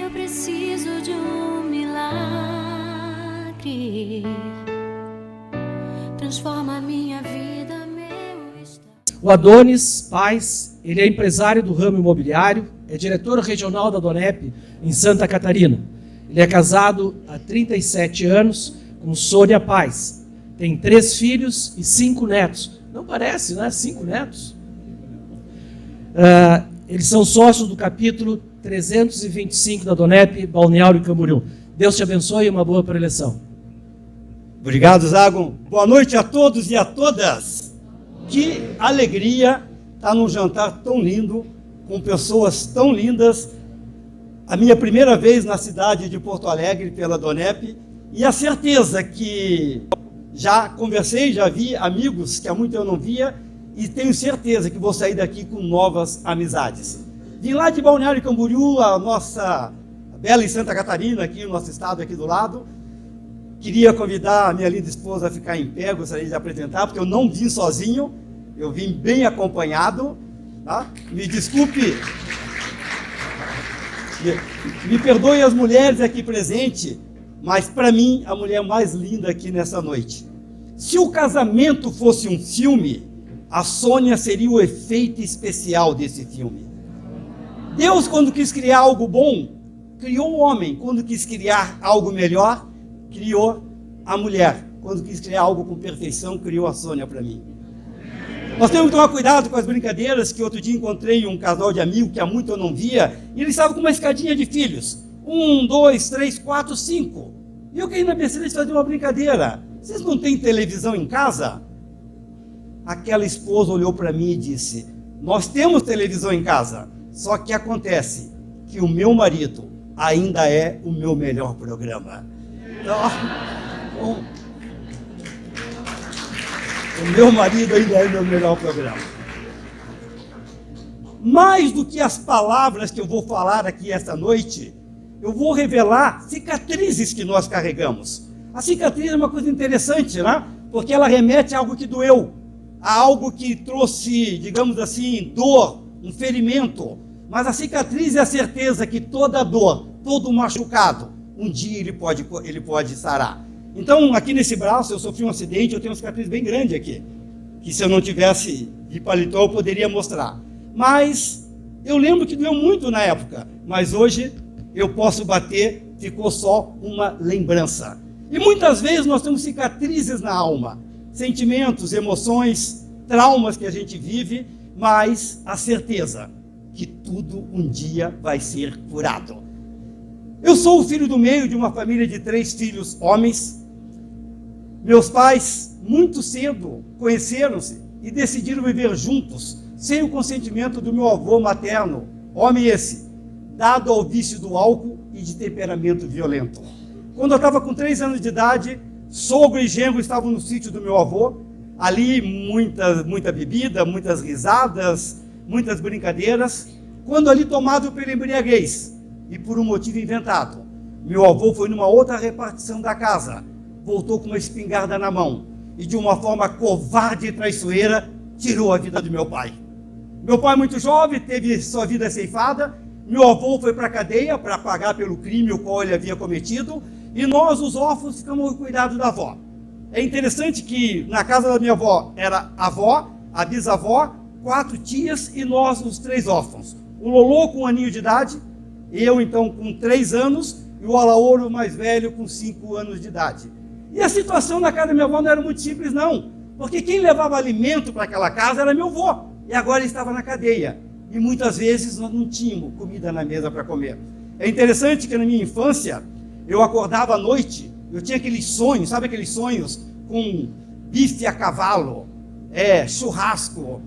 Eu preciso de um milagre. Transforma a minha vida, meu estado. O Adonis Paz, ele é empresário do ramo imobiliário, é diretor regional da Donep em Santa Catarina. Ele é casado há 37 anos com Sônia Paz. Tem 3 filhos e 5 netos. Não parece, né? 5 netos. Eles são sócios do capítulo 325 da Donep, Balneário Camboriú. Deus te abençoe e uma boa preleção. Obrigado, Zagon. Boa noite a todos e a todas. Que alegria estar num jantar tão lindo, com pessoas tão lindas. A minha primeira vez na cidade de Porto Alegre pela Donep, e a certeza que já conversei, já vi amigos que há muito eu não via, e tenho certeza que vou sair daqui com novas amizades. Vim lá de Balneário Camboriú, a nossa bela em Santa Catarina, aqui no nosso estado, aqui do lado. Queria convidar a minha linda esposa a ficar em pé, gostaria de apresentar, porque eu não vim sozinho, eu vim bem acompanhado. Tá? Me desculpe, me perdoem as mulheres aqui presentes, mas para mim a mulher mais linda aqui nessa noite. Se o casamento fosse um filme, a Sônia seria o efeito especial desse filme. Deus, quando quis criar algo bom, criou o homem. Quando quis criar algo melhor, criou a mulher. Quando quis criar algo com perfeição, criou a Sônia para mim. Nós temos que tomar cuidado com as brincadeiras, que outro dia encontrei um casal de amigos que há muito eu não via, e eles estavam com uma escadinha de filhos. 1, 2, 3, 4, 5. E eu caí na besteira de fazer uma brincadeira. Vocês não têm televisão em casa? Aquela esposa olhou para mim e disse: nós temos televisão em casa, só que acontece que o meu marido ainda é o meu melhor programa. Então, o meu marido ainda é o meu melhor programa. Mais do que as palavras que eu vou falar aqui esta noite, eu vou revelar cicatrizes que nós carregamos. A cicatriz é uma coisa interessante, né? Porque ela remete a algo que doeu, a algo que trouxe, digamos assim, dor, um ferimento. Mas a cicatriz é a certeza que toda dor, todo machucado, um dia ele pode sarar. Então, aqui nesse braço, eu sofri um acidente, eu tenho uma cicatriz bem grande aqui, que se eu não tivesse de paletó, eu poderia mostrar. Mas eu lembro que doeu muito na época, mas hoje eu posso bater, ficou só uma lembrança. E muitas vezes nós temos cicatrizes na alma, sentimentos, emoções, traumas que a gente vive, mas a certeza que tudo um dia vai ser curado. Eu sou o filho do meio de uma família de 3 filhos homens. Meus pais, muito cedo, conheceram-se e decidiram viver juntos, sem o consentimento do meu avô materno, homem esse, dado ao vício do álcool e de temperamento violento. Quando eu estava com 3 anos de idade, sogro e genro estavam no sítio do meu avô, ali muita bebida, muitas risadas, muitas brincadeiras, quando ali tomado pela embriaguez e por um motivo inventado, meu avô foi numa outra repartição da casa, voltou com uma espingarda na mão e de uma forma covarde e traiçoeira tirou a vida do meu pai. Meu pai, muito jovem, teve sua vida ceifada. Meu avô foi para a cadeia para pagar pelo crime o qual ele havia cometido, e nós, os órfãos, ficamos ao cuidado da avó. É interessante que na casa da minha avó era a avó, a bisavó, 4 tias e nós, os 3 órfãos. O Lolô com 1 aninho de idade, eu então com 3 anos e o Alaouro mais velho com 5 anos de idade. E a situação na casa da minha avó não era muito simples não, porque quem levava alimento para aquela casa era meu avô, e agora ele estava na cadeia. E muitas vezes nós não tínhamos comida na mesa para comer. É interessante que na minha infância, eu acordava à noite, eu tinha aqueles sonhos, sabe aqueles sonhos com bife a cavalo, churrasco,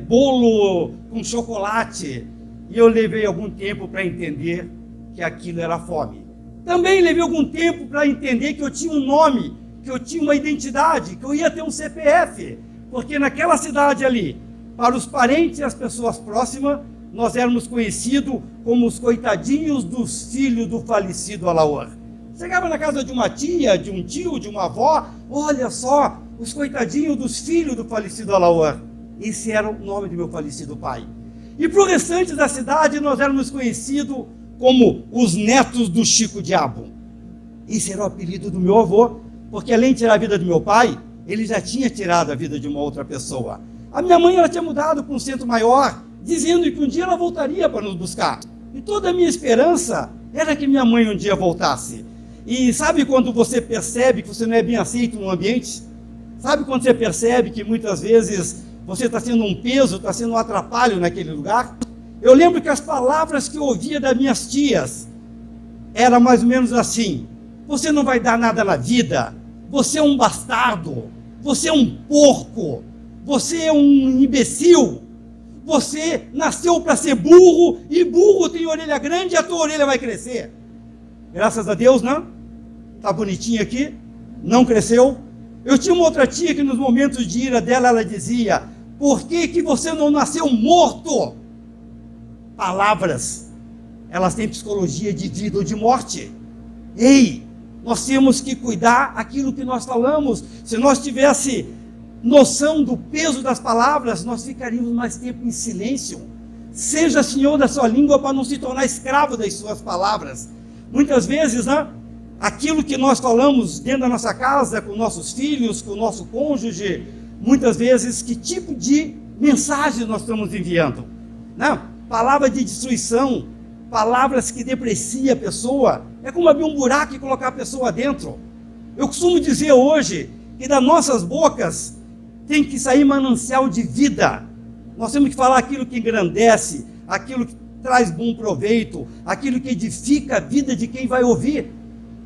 bolo com chocolate. E eu levei algum tempo para entender que aquilo era fome. Também levei algum tempo para entender que eu tinha um nome, que eu tinha uma identidade, que eu ia ter um CPF. Porque naquela cidade ali, para os parentes e as pessoas próximas, nós éramos conhecidos como os coitadinhos dos filhos do falecido Alaor. Chegava na casa de uma tia, de um tio, de uma avó, olha só, os coitadinhos dos filhos do falecido Alaor. Esse era o nome do meu falecido pai. E para o restante da cidade, nós éramos conhecidos como os netos do Chico Diabo. Esse era o apelido do meu avô, porque além de tirar a vida do meu pai, ele já tinha tirado a vida de uma outra pessoa. A minha mãe, ela tinha mudado para um centro maior, dizendo que um dia ela voltaria para nos buscar. E toda a minha esperança era que minha mãe um dia voltasse. E sabe quando você percebe que você não é bem aceito num ambiente? Sabe quando você percebe que muitas vezes você está sendo um peso, está sendo um atrapalho naquele lugar? Eu lembro que as palavras que eu ouvia das minhas tias eram mais ou menos assim: você não vai dar nada na vida, você é um bastardo, você é um porco, você é um imbecil, você nasceu para ser burro, e burro tem orelha grande e a tua orelha vai crescer. Graças a Deus, não? Está bonitinho aqui, não cresceu. Eu tinha uma outra tia que nos momentos de ira dela, ela dizia: por que você não nasceu morto? Palavras, elas têm psicologia de vida ou de morte. Ei, nós temos que cuidar aquilo que nós falamos. Se nós tivesse noção do peso das palavras, nós ficaríamos mais tempo em silêncio. Seja senhor da sua língua para não se tornar escravo das suas palavras. Muitas vezes, né, aquilo que nós falamos dentro da nossa casa, com nossos filhos, com o nosso cônjuge, muitas vezes, que tipo de mensagem nós estamos enviando? Né? Palavra de destruição, palavras que depreciam a pessoa, é como abrir um buraco e colocar a pessoa dentro. Eu costumo dizer hoje que das nossas bocas tem que sair manancial de vida. Nós temos que falar aquilo que engrandece, aquilo que traz bom proveito, aquilo que edifica a vida de quem vai ouvir.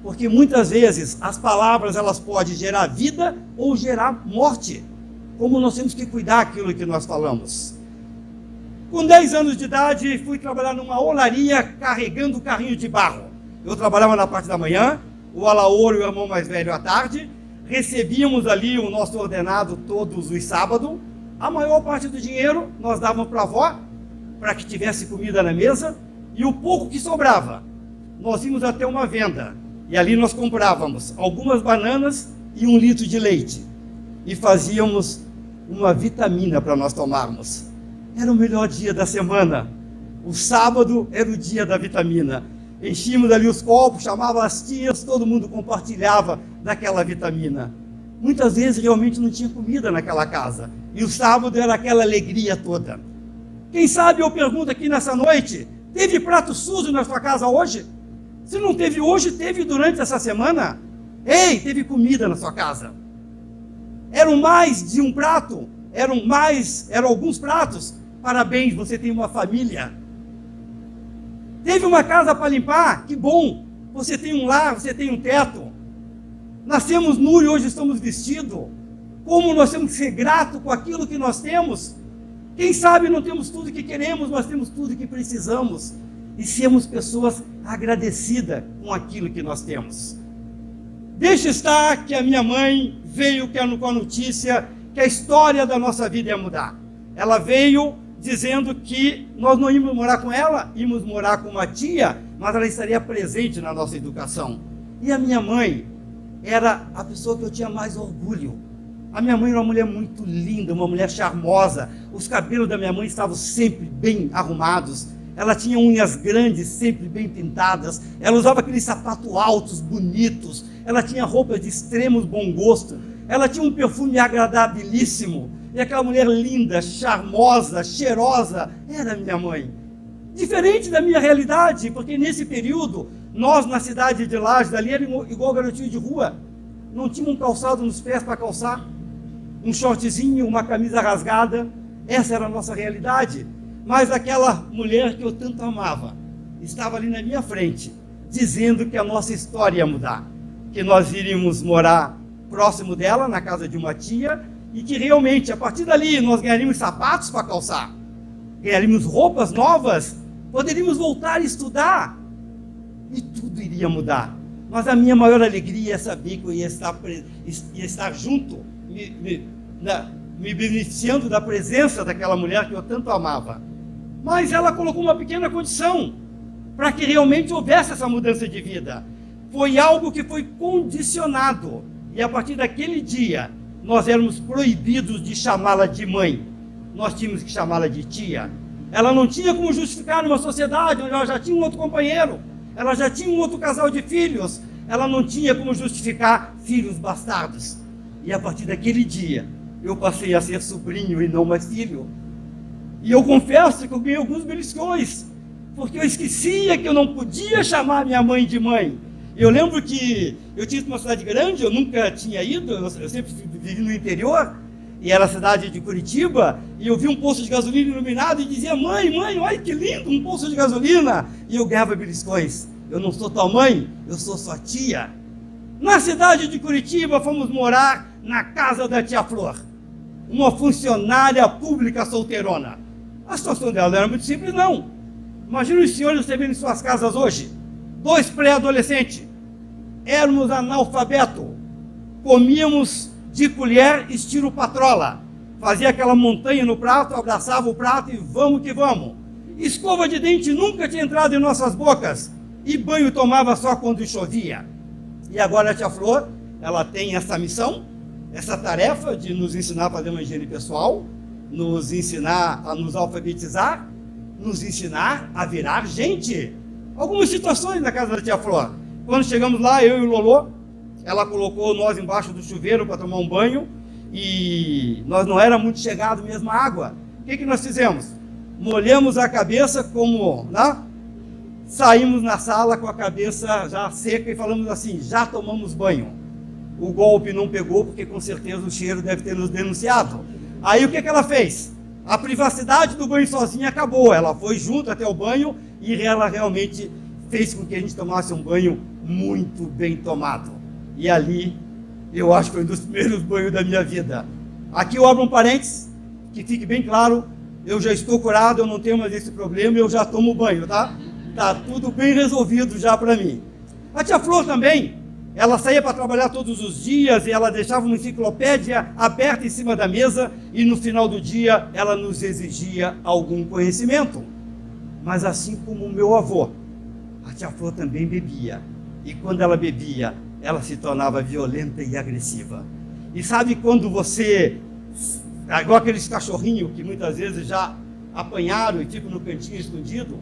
Porque muitas vezes as palavras, elas podem gerar vida ou gerar morte. Como nós temos que cuidar daquilo que nós falamos. Com 10 anos de idade, fui trabalhar numa olaria carregando carrinho de barro. Eu trabalhava na parte da manhã, o Alaouro, o irmão mais velho, à tarde. Recebíamos ali o nosso ordenado todos os sábados. A maior parte do dinheiro nós dávamos para a avó, para que tivesse comida na mesa. E o pouco que sobrava, nós íamos até uma venda. E ali nós comprávamos algumas bananas e 1 litro de leite. E fazíamos uma vitamina para nós tomarmos. Era o melhor dia da semana. O sábado era o dia da vitamina. Enchíamos ali os copos, chamava as tias, todo mundo compartilhava daquela vitamina. Muitas vezes realmente não tinha comida naquela casa. E o sábado era aquela alegria toda. Quem sabe eu pergunto aqui nessa noite, teve prato sujo na sua casa hoje? Se não teve hoje, teve durante essa semana? Ei, teve comida na sua casa. Eram mais de um prato? Eram alguns pratos? Parabéns, você tem uma família. Teve uma casa para limpar? Que bom! Você tem um lar, você tem um teto. Nascemos nu e hoje estamos vestidos. Como nós temos que ser gratos com aquilo que nós temos? Quem sabe não temos tudo que queremos, mas temos tudo que precisamos. E sermos pessoas agradecidas com aquilo que nós temos. Deixa estar que a minha mãe veio com a notícia que a história da nossa vida ia mudar. Ela veio dizendo que nós não íamos morar com ela, íamos morar com uma tia, mas ela estaria presente na nossa educação. E a minha mãe era a pessoa que eu tinha mais orgulho. A minha mãe era uma mulher muito linda, uma mulher charmosa. Os cabelos da minha mãe estavam sempre bem arrumados. Ela tinha unhas grandes, sempre bem pintadas. Ela usava aqueles sapatos altos, bonitos. Ela tinha roupas de extremo bom gosto. Ela tinha um perfume agradabilíssimo. E aquela mulher linda, charmosa, cheirosa, era minha mãe. Diferente da minha realidade, porque nesse período, nós na cidade de Lages, ali era igual garotinho de rua. Não tinha um calçado nos pés para calçar, um shortzinho, uma camisa rasgada. Essa era a nossa realidade. Mas aquela mulher que eu tanto amava, estava ali na minha frente, dizendo que a nossa história ia mudar. Que nós iríamos morar próximo dela, na casa de uma tia, e que realmente, a partir dali, nós ganharíamos sapatos para calçar, ganharíamos roupas novas, poderíamos voltar a estudar, e tudo iria mudar. Mas a minha maior alegria é saber que eu ia estar junto, me beneficiando da presença daquela mulher que eu tanto amava. Mas ela colocou uma pequena condição, para que realmente houvesse essa mudança de vida. Foi algo que foi condicionado, e a partir daquele dia, nós éramos proibidos de chamá-la de mãe. Nós tínhamos que chamá-la de tia. Ela não tinha como justificar numa sociedade onde ela já tinha um outro companheiro, ela já tinha um outro casal de filhos, ela não tinha como justificar filhos bastardos. E a partir daquele dia, eu passei a ser sobrinho e não mais filho. E eu confesso que eu ganhei alguns beliscões, porque eu esquecia que eu não podia chamar minha mãe de mãe. Eu lembro que eu tinha uma cidade grande, eu nunca tinha ido, eu sempre vivi no interior, e era a cidade de Curitiba, e eu vi um poço de gasolina iluminado e dizia: mãe, olha que lindo, um poço de gasolina. E eu ganhava beliscões. Eu não sou tua mãe, eu sou sua tia. Na cidade de Curitiba, fomos morar na casa da tia Flor, uma funcionária pública solteirona. A situação dela não era muito simples, não. Imagina os senhores recebendo em suas casas hoje 2 pré-adolescentes. Éramos analfabetos. Comíamos de colher estilo patrola. Fazia aquela montanha no prato, abraçava o prato e vamos que vamos. Escova de dente nunca tinha entrado em nossas bocas. E banho tomava só quando chovia. E agora a tia Flor, ela tem essa missão, essa tarefa de nos ensinar a fazer uma higiene pessoal, nos ensinar a nos alfabetizar, nos ensinar a virar gente. Algumas situações na casa da tia Flor. Quando chegamos lá, eu e o Lolô, ela colocou nós embaixo do chuveiro para tomar um banho, e nós não era muito chegado mesmo à água. O que nós fizemos? Molhamos a cabeça como, né? Saímos na sala com a cabeça já seca e falamos assim: já tomamos banho. O golpe não pegou, porque com certeza o cheiro deve ter nos denunciado. Aí o que ela fez? A privacidade do banho sozinha acabou. Ela foi junto até o banho e ela realmente fez com que a gente tomasse um banho muito bem tomado. E ali, eu acho que foi um dos primeiros banhos da minha vida. Aqui eu abro um parênteses, que fique bem claro: eu já estou curado, eu não tenho mais esse problema, eu já tomo banho, tá? Tá tudo bem resolvido já para mim. A tia Flor também, ela saía para trabalhar todos os dias e ela deixava uma enciclopédia aberta em cima da mesa e no final do dia ela nos exigia algum conhecimento. Mas assim como o meu avô, a tia Flor também bebia. E quando ela bebia, ela se tornava violenta e agressiva. E sabe quando você, igual aqueles cachorrinhos que muitas vezes já apanharam e ficam no cantinho escondido,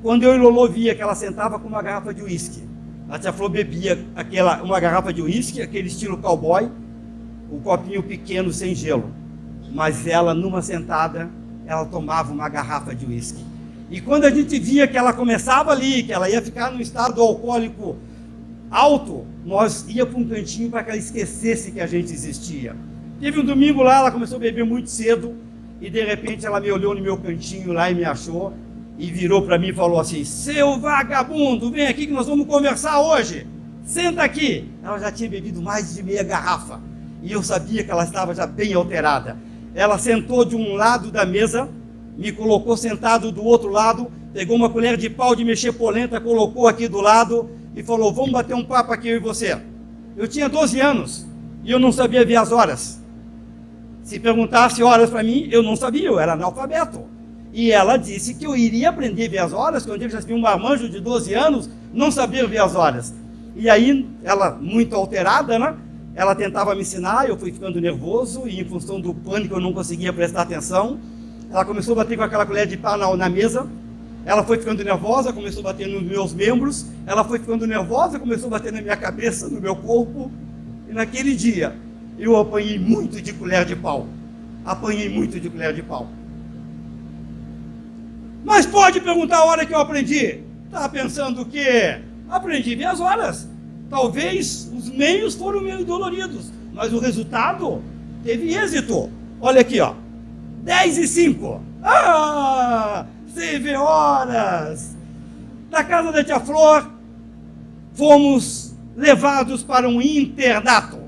quando eu e Lolô via que ela sentava com uma garrafa de uísque, a tia Flor bebia uma garrafa de uísque, aquele estilo cowboy, um copinho pequeno sem gelo. Mas ela, numa sentada, ela tomava uma garrafa de uísque. E quando a gente via que ela começava ali, que ela ia ficar num estado alcoólico alto, nós ia para um cantinho para que ela esquecesse que a gente existia. Teve um domingo lá, ela começou a beber muito cedo, e de repente ela me olhou no meu cantinho lá e me achou, e virou para mim e falou assim: seu vagabundo, vem aqui que nós vamos conversar hoje, senta aqui. Ela já tinha bebido mais de meia garrafa, e eu sabia que ela estava já bem alterada. Ela sentou de um lado da mesa, me colocou sentado do outro lado, pegou uma colher de pau de mexer polenta, colocou aqui do lado, e falou: vamos bater um papo aqui eu e você. Eu tinha 12 anos, e eu não sabia ver as horas. Se perguntasse horas para mim, eu não sabia, eu era analfabeto. E ela disse que eu iria aprender a ver as horas, que eu já tinha um marmanjo de 12 anos, não sabia ver as horas. E aí, ela, muito alterada, né? Ela tentava me ensinar, eu fui ficando nervoso, e em função do pânico eu não conseguia prestar atenção. Ela começou a bater com aquela colher de pau na mesa, ela foi ficando nervosa, começou a bater nos meus membros, ela foi ficando nervosa, começou a bater na minha cabeça, no meu corpo, e naquele dia, eu apanhei muito de colher de pau. Apanhei muito de colher de pau. Mas pode perguntar a hora que eu aprendi. Está pensando o quê? Aprendi a ver as horas. Talvez os meios foram meio doloridos, mas o resultado teve êxito. Olha aqui, ó. 10:05. Ah! Sei ver horas. Da casa da tia Flor, fomos levados para um internato.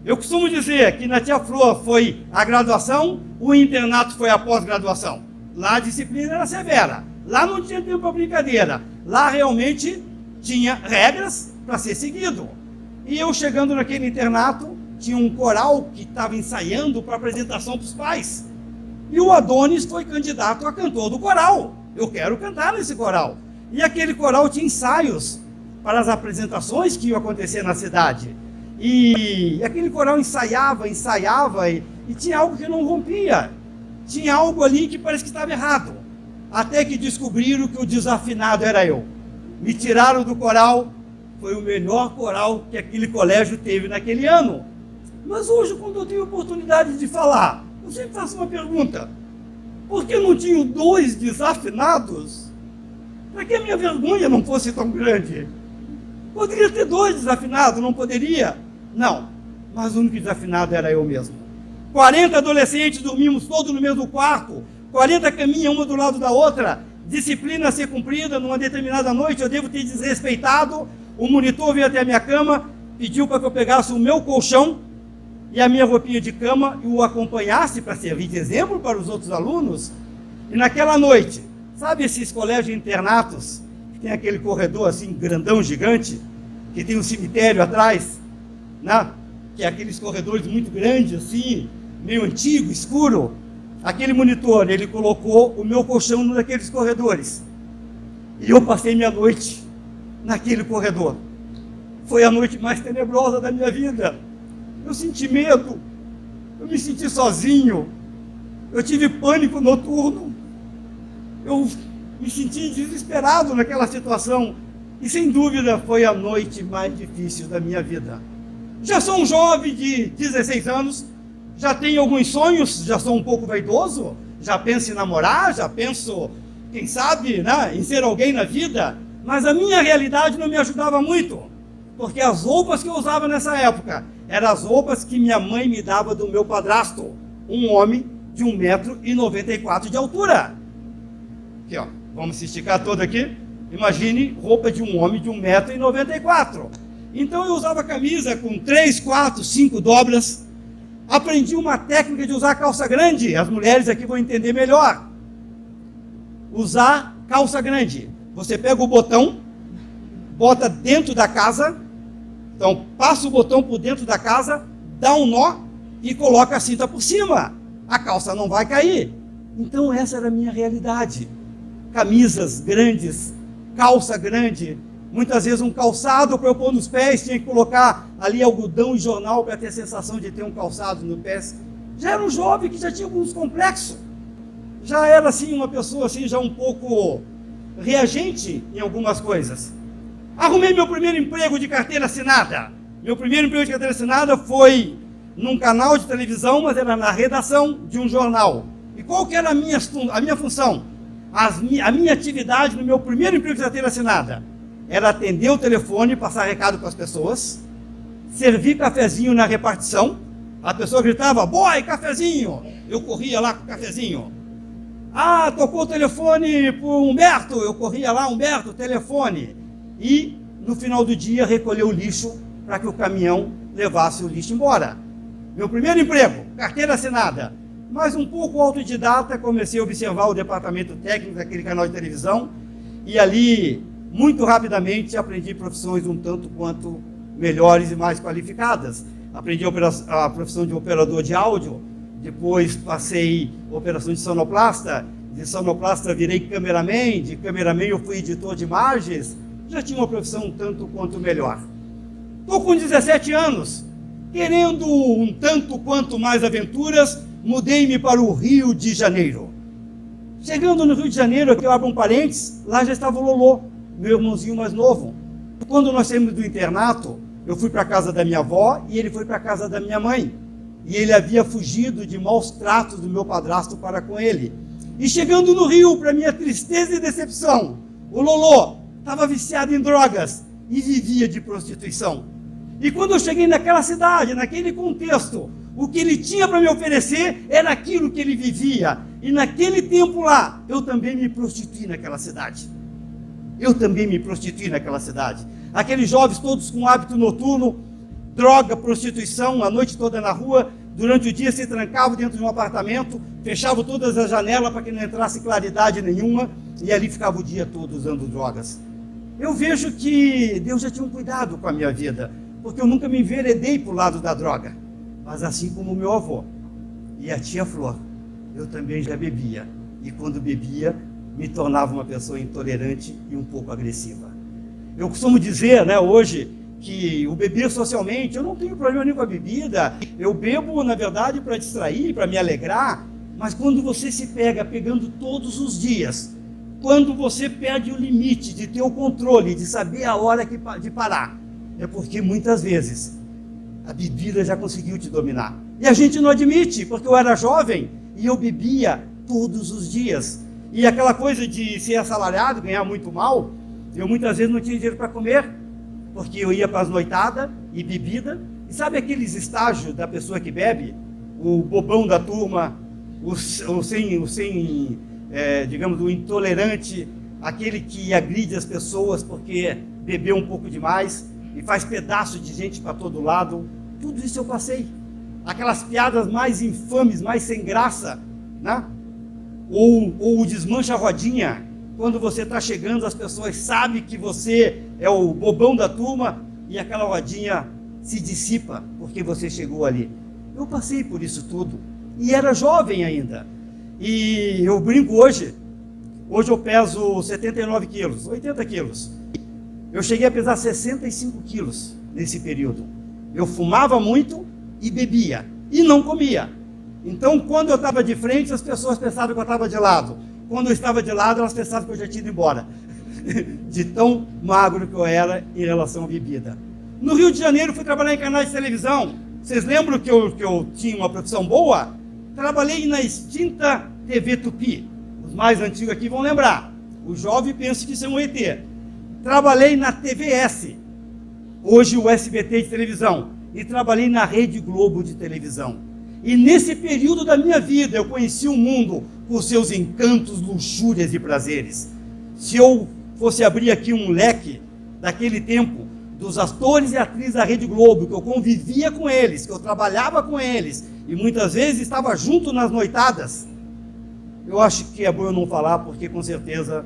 Eu costumo dizer que na tia Flor foi a graduação, o internato foi a pós-graduação. Lá a disciplina era severa, lá não tinha tempo para brincadeira, lá realmente tinha regras para ser seguido. E eu chegando naquele internato, tinha um coral que estava ensaiando para apresentação para os pais. E o Adonis foi candidato a cantor do coral. Eu quero cantar nesse coral. E aquele coral tinha ensaios para as apresentações que iam acontecer na cidade. E aquele coral ensaiava, e tinha algo que não rompia. tinha algo ali que parece que estava errado. Até que descobriram que o desafinado era eu. Me tiraram do coral, foi o melhor coral que aquele colégio teve naquele ano. Mas hoje, quando eu tenho oportunidade de falar, eu sempre faço uma pergunta: por que não tinham 2 desafinados? Para que a minha vergonha não fosse tão grande? Poderia ter 2 desafinados, não poderia? Não, mas o único desafinado era eu mesmo. 40 adolescentes dormimos todos no mesmo quarto, 40 caminhas uma do lado da outra, disciplina a ser cumprida. Numa determinada noite eu devo ter desrespeitado, o monitor veio até a minha cama, pediu para que eu pegasse o meu colchão e a minha roupinha de cama e o acompanhasse para servir de exemplo para os outros alunos. E naquela noite, sabe esses colégios internatos, que tem aquele corredor assim, grandão, gigante, que tem um cemitério atrás, né? Que é aqueles corredores muito grandes assim, meio antigo, escuro. Aquele monitor, ele colocou o meu colchão num daqueles corredores. E eu passei minha noite naquele corredor. Foi a noite mais tenebrosa da minha vida. Eu senti medo, eu me senti sozinho, eu tive pânico noturno, eu me senti desesperado naquela situação. E sem dúvida foi a noite mais difícil da minha vida. Já sou um jovem de 16 anos, já tenho alguns sonhos, já sou um pouco vaidoso, já penso em namorar, já penso, quem sabe, né, em ser alguém na vida, mas a minha realidade não me ajudava muito, porque as roupas que eu usava nessa época eram as roupas que minha mãe me dava do meu padrasto, um homem de 1,94 m de altura. Aqui, ó, vamos se esticar todo aqui. Imagine roupa de um homem de 1,94 m. Então eu usava camisa com 3, 4, 5 dobras. Aprendi uma técnica de usar calça grande. As mulheres aqui vão entender melhor. Usar calça grande. Você pega o botão, bota dentro da casa. Então passa o botão por dentro da casa, dá um nó e coloca a cinta por cima. A calça não vai cair. Então essa era a minha realidade. Camisas grandes, calça grande. Muitas vezes um calçado para eu pôr nos pés, tinha que colocar ali algodão e jornal para ter a sensação de ter um calçado no pé. Já era um jovem que já tinha alguns complexos. Já era assim uma pessoa assim já um pouco reagente em algumas coisas. Arrumei meu primeiro emprego de carteira assinada. Meu primeiro emprego de carteira assinada foi num canal de televisão, mas era na redação de um jornal. E qual que era a minha função? A minha atividade no meu primeiro emprego de carteira assinada era atender o telefone, passar recado para as pessoas, servir cafezinho na repartição. A pessoa gritava: boy, cafezinho! Eu corria lá com o cafezinho. Ah, tocou o telefone para o Humberto, eu corria lá: Humberto, telefone. E no final do dia recolher o lixo para que o caminhão levasse o lixo embora. Meu primeiro emprego, carteira assinada. Mas um pouco autodidata, comecei a observar o departamento técnico daquele canal de televisão e ali, muito rapidamente, aprendi profissões um tanto quanto melhores e mais qualificadas. Aprendi a profissão de operador de áudio, depois passei a operação de sonoplasta virei cameraman, de cameraman eu fui editor de imagens, já tinha uma profissão um tanto quanto melhor. Estou com 17 anos, querendo um tanto quanto mais aventuras, mudei-me para o Rio de Janeiro. Chegando no Rio de Janeiro, aqui eu abro um parênteses, lá já estava o Lolô, meu irmãozinho mais novo. Quando nós saímos do internato, eu fui para a casa da minha avó e ele foi para a casa da minha mãe. E ele havia fugido de maus tratos do meu padrasto para com ele. E chegando no Rio, para minha tristeza e decepção, o Lolô estava viciado em drogas e vivia de prostituição. E quando eu cheguei naquela cidade, naquele contexto, o que ele tinha para me oferecer era aquilo que ele vivia. E naquele tempo lá, eu também me prostituí naquela cidade. Aqueles jovens todos com hábito noturno, droga, prostituição, a noite toda na rua, durante o dia se trancavam dentro de um apartamento, fechavam todas as janelas para que não entrasse claridade nenhuma, e ali ficava o dia todo usando drogas. Eu vejo que Deus já tinha um cuidado com a minha vida, porque eu nunca me enveredei para o lado da droga. Mas assim como o meu avô e a tia Flor, eu também já bebia. E quando bebia, me tornava uma pessoa intolerante e um pouco agressiva. Eu costumo dizer, hoje, que o beber socialmente, eu não tenho problema nenhum com a bebida. Eu bebo, na verdade, para distrair, para me alegrar. Mas quando você se pega pegando todos os dias, quando você perde o limite de ter o controle, de saber a hora de parar, é porque muitas vezes a bebida já conseguiu te dominar. E a gente não admite, porque eu era jovem e eu bebia todos os dias. E aquela coisa de ser assalariado, ganhar muito mal, eu muitas vezes não tinha dinheiro para comer, porque eu ia para as noitadas e bebida. E sabe aqueles estágios da pessoa que bebe? O bobão da turma, digamos, o intolerante, aquele que agride as pessoas porque bebeu um pouco demais e faz pedaço de gente para todo lado. Tudo isso eu passei. Aquelas piadas mais infames, mais sem graça, né? Ou o desmancha a rodinha. Quando você está chegando, as pessoas sabem que você é o bobão da turma e aquela rodinha se dissipa porque você chegou ali. Eu passei por isso tudo e era jovem ainda. E eu brinco hoje eu peso 79 quilos, 80 quilos. Eu cheguei a pesar 65 quilos nesse período. Eu fumava muito e bebia e não comia. Então, quando eu estava de frente, as pessoas pensavam que eu estava de lado. Quando eu estava de lado, elas pensavam que eu já tinha ido embora. De tão magro que eu era em relação à bebida. No Rio de Janeiro, fui trabalhar em canais de televisão. Vocês lembram que eu tinha uma profissão boa? Trabalhei na extinta TV Tupi. Os mais antigos aqui vão lembrar. O jovem pensa que isso é um ET. Trabalhei na TVS, hoje o SBT de televisão. E trabalhei na Rede Globo de televisão. E nesse período da minha vida, eu conheci o mundo com seus encantos, luxúrias e prazeres. Se eu fosse abrir aqui um leque daquele tempo, dos atores e atrizes da Rede Globo, que eu convivia com eles, que eu trabalhava com eles, e muitas vezes estava junto nas noitadas, eu acho que é bom eu não falar, porque com certeza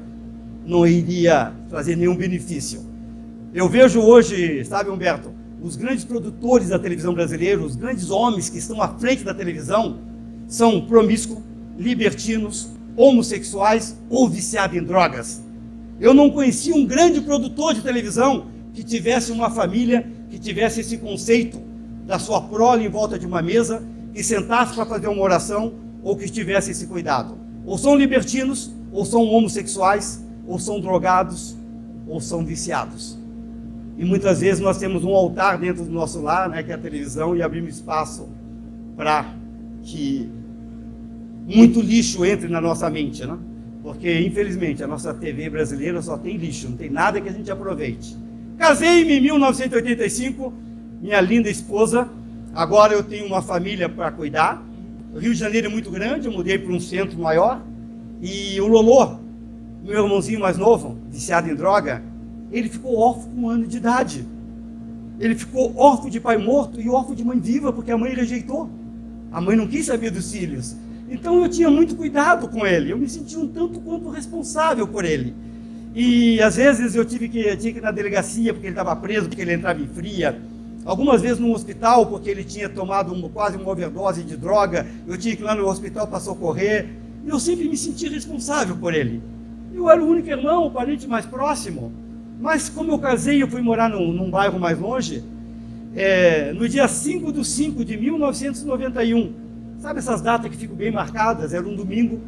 não iria trazer nenhum benefício. Eu vejo hoje, sabe, Humberto, os grandes produtores da televisão brasileira, os grandes homens que estão à frente da televisão, são promíscuos, libertinos, homossexuais ou viciados em drogas. Eu não conheci um grande produtor de televisão que tivesse uma família, que tivesse esse conceito da sua prole em volta de uma mesa, que sentasse para fazer uma oração, ou que tivesse esse cuidado. Ou são libertinos, ou são homossexuais, ou são drogados, ou são viciados. E muitas vezes nós temos um altar dentro do nosso lar, né, que é a televisão, e abrimos espaço para que muito lixo entre na nossa mente, né? Porque, infelizmente, a nossa TV brasileira só tem lixo, não tem nada que a gente aproveite. Casei-me em 1985, minha linda esposa, agora eu tenho uma família para cuidar. O Rio de Janeiro é muito grande, eu mudei para um centro maior, e o Lolô, meu irmãozinho mais novo, viciado em droga, ele ficou órfão com 1 ano de idade. Ele ficou órfão de pai morto e órfão de mãe viva, porque a mãe rejeitou. A mãe não quis saber dos filhos. Então eu tinha muito cuidado com ele, eu me sentia um tanto quanto responsável por ele. E às vezes eu tinha que ir na delegacia porque ele estava preso, porque ele entrava em fria. Algumas vezes no hospital, porque ele tinha tomado quase uma overdose de droga, eu tinha que ir lá no hospital para socorrer. E eu sempre me senti responsável por ele. Eu era o único irmão, o parente mais próximo. Mas como eu casei e eu fui morar num bairro mais longe, no dia 5/5/1991, sabe essas datas que ficam bem marcadas? Era um domingo,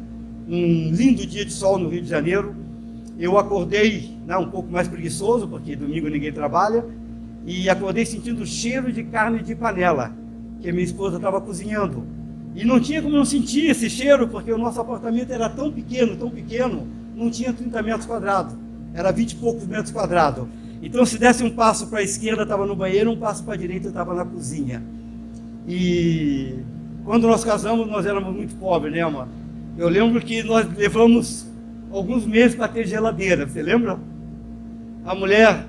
um lindo dia de sol no Rio de Janeiro. Eu acordei, um pouco mais preguiçoso, porque domingo ninguém trabalha, e acordei sentindo o cheiro de carne de panela, que a minha esposa estava cozinhando. E não tinha como não sentir esse cheiro, porque o nosso apartamento era tão pequeno, não tinha 30 metros quadrados, era 20 e poucos metros quadrados. Então, se desse um passo para a esquerda, estava no banheiro, um passo para a direita, estava na cozinha. E quando nós casamos, nós éramos muito pobres, né, amor? Eu lembro que nós levamos alguns meses para ter geladeira, você lembra? A mulher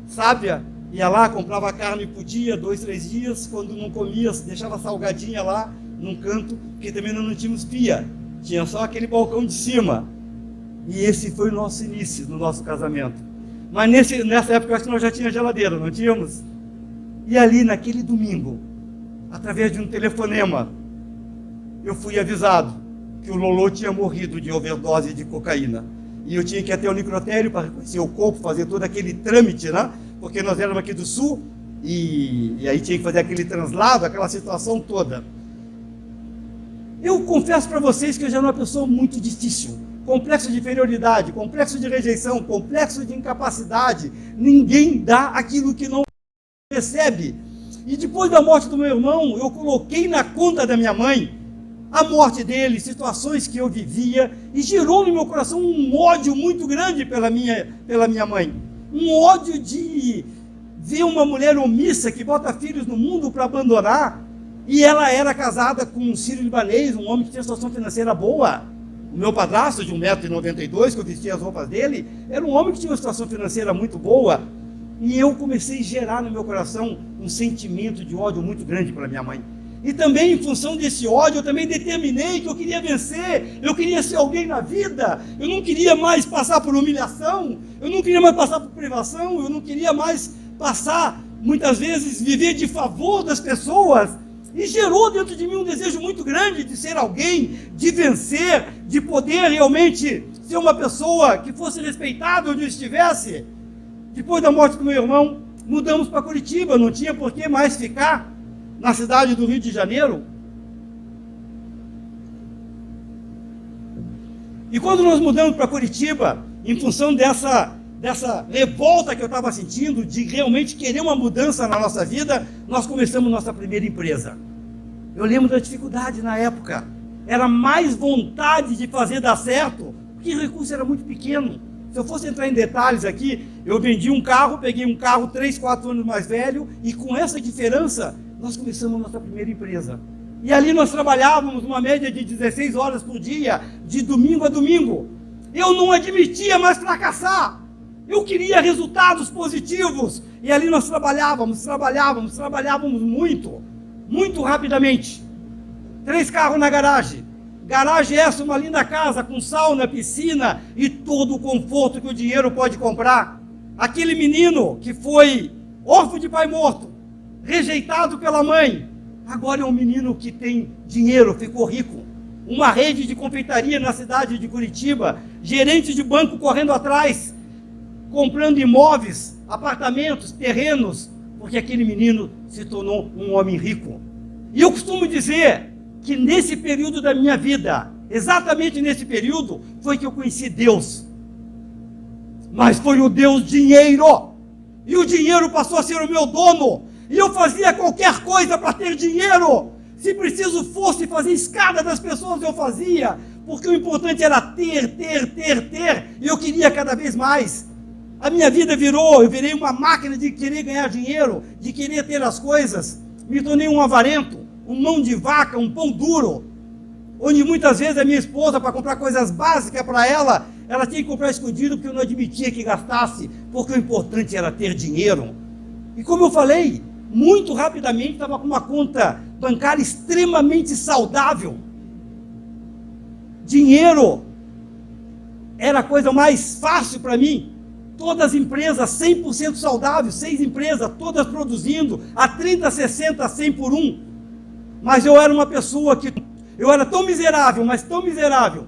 sábia ia lá, comprava carne por dia, 2, 3 dias, quando não comia, deixava salgadinha lá num canto, porque também não tínhamos pia, tinha só aquele balcão de cima. E esse foi o nosso início no nosso casamento. Mas nessa época eu acho que nós já tínhamos geladeira, não tínhamos? E ali naquele domingo, através de um telefonema, eu fui avisado que o Lolô tinha morrido de overdose de cocaína. E eu tinha que ir até o necrotério para reconhecer o corpo, fazer todo aquele trâmite, né? Porque nós éramos aqui do sul, e aí tinha que fazer aquele translado, aquela situação toda. Eu confesso para vocês que eu já era uma pessoa muito difícil. Complexo de inferioridade, complexo de rejeição, complexo de incapacidade. Ninguém dá aquilo que não recebe. E depois da morte do meu irmão, eu coloquei na conta da minha mãe a morte dele, situações que eu vivia, e gerou no meu coração um ódio muito grande pela minha mãe. Um ódio de ver uma mulher omissa que bota filhos no mundo para abandonar, e ela era casada com um sírio-libanês, um homem que tinha situação financeira boa. O meu padrasto, de 1,92 m, que eu vestia as roupas dele, era um homem que tinha uma situação financeira muito boa. E eu comecei a gerar no meu coração um sentimento de ódio muito grande pela minha mãe. E também, em função desse ódio, eu também determinei que eu queria vencer, eu queria ser alguém na vida, eu não queria mais passar por humilhação, eu não queria mais passar por privação, eu não queria mais passar, muitas vezes, viver de favor das pessoas. E gerou dentro de mim um desejo muito grande de ser alguém, de vencer, de poder realmente ser uma pessoa que fosse respeitada onde eu estivesse. Depois da morte do meu irmão, mudamos para Curitiba, não tinha por que mais ficar na cidade do Rio de Janeiro. E quando nós mudamos para Curitiba, em função dessa revolta que eu estava sentindo, de realmente querer uma mudança na nossa vida, nós começamos nossa primeira empresa. Eu lembro da dificuldade na época, era mais vontade de fazer dar certo, porque o recurso era muito pequeno. Se eu fosse entrar em detalhes aqui, eu vendi um carro, peguei um carro 3, 4 anos mais velho, e com essa diferença, nós começamos nossa primeira empresa. E ali nós trabalhávamos uma média de 16 horas por dia, de domingo a domingo. Eu não admitia mais fracassar. Eu queria resultados positivos. E ali nós trabalhávamos muito rapidamente. 3 carros na garagem. Garagem essa, uma linda casa com sauna, piscina e todo o conforto que o dinheiro pode comprar. Aquele menino que foi órfão de pai morto, rejeitado pela mãe, agora é um menino que tem dinheiro, ficou rico. Uma rede de confeitaria na cidade de Curitiba, gerente de banco correndo atrás, comprando imóveis, apartamentos, terrenos, porque aquele menino se tornou um homem rico. E eu costumo dizer que nesse período da minha vida, exatamente nesse período, foi que eu conheci Deus. Mas foi o Deus dinheiro. E o dinheiro passou a ser o meu dono. E eu fazia qualquer coisa para ter dinheiro. Se preciso fosse fazer escada das pessoas, eu fazia. Porque o importante era ter. E eu queria cada vez mais. A minha vida eu virei uma máquina de querer ganhar dinheiro, de querer ter as coisas. Me tornei um avarento, um mão de vaca, um pão duro. Onde muitas vezes a minha esposa, para comprar coisas básicas para ela tinha que comprar escondido, porque eu não admitia que gastasse, porque o importante era ter dinheiro. E como eu falei, muito rapidamente estava com uma conta bancária extremamente saudável. Dinheiro era a coisa mais fácil para mim. Todas as empresas 100% saudáveis, 6 empresas, todas produzindo a 30, 60, 100 por 1. Mas eu era uma pessoa que... eu era tão miserável, mas tão miserável,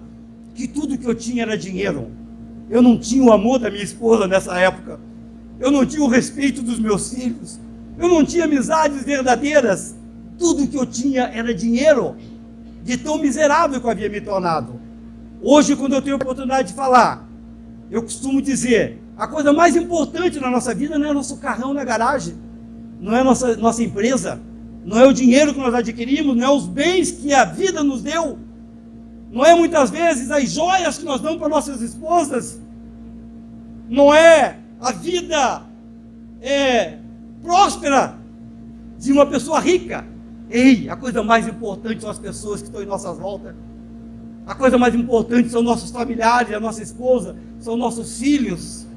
que tudo que eu tinha era dinheiro. Eu não tinha o amor da minha esposa nessa época. Eu não tinha o respeito dos meus filhos. Eu não tinha amizades verdadeiras. Tudo que eu tinha era dinheiro, de tão miserável que eu havia me tornado. Hoje, quando eu tenho a oportunidade de falar, eu costumo dizer, a coisa mais importante na nossa vida não é nosso carrão na garagem, não é nossa empresa, não é o dinheiro que nós adquirimos, não é os bens que a vida nos deu, não é muitas vezes as joias que nós damos para nossas esposas, não é a vida próspera de uma pessoa rica. Ei, a coisa mais importante são as pessoas que estão em nossas voltas. A coisa mais importante são nossos familiares, a nossa esposa, são nossos filhos.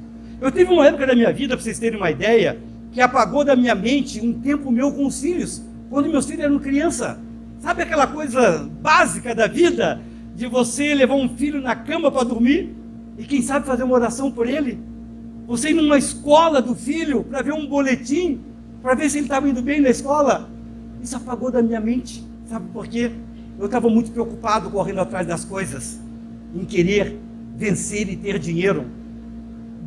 Eu tive uma época da minha vida, para vocês terem uma ideia, que apagou da minha mente um tempo meu com os filhos, quando meus filhos eram criança. Sabe aquela coisa básica da vida, de você levar um filho na cama para dormir, e quem sabe fazer uma oração por ele? Você ir numa escola do filho, para ver um boletim, para ver se ele estava indo bem na escola. Isso apagou da minha mente. Sabe por quê? Eu estava muito preocupado correndo atrás das coisas, em querer vencer e ter dinheiro.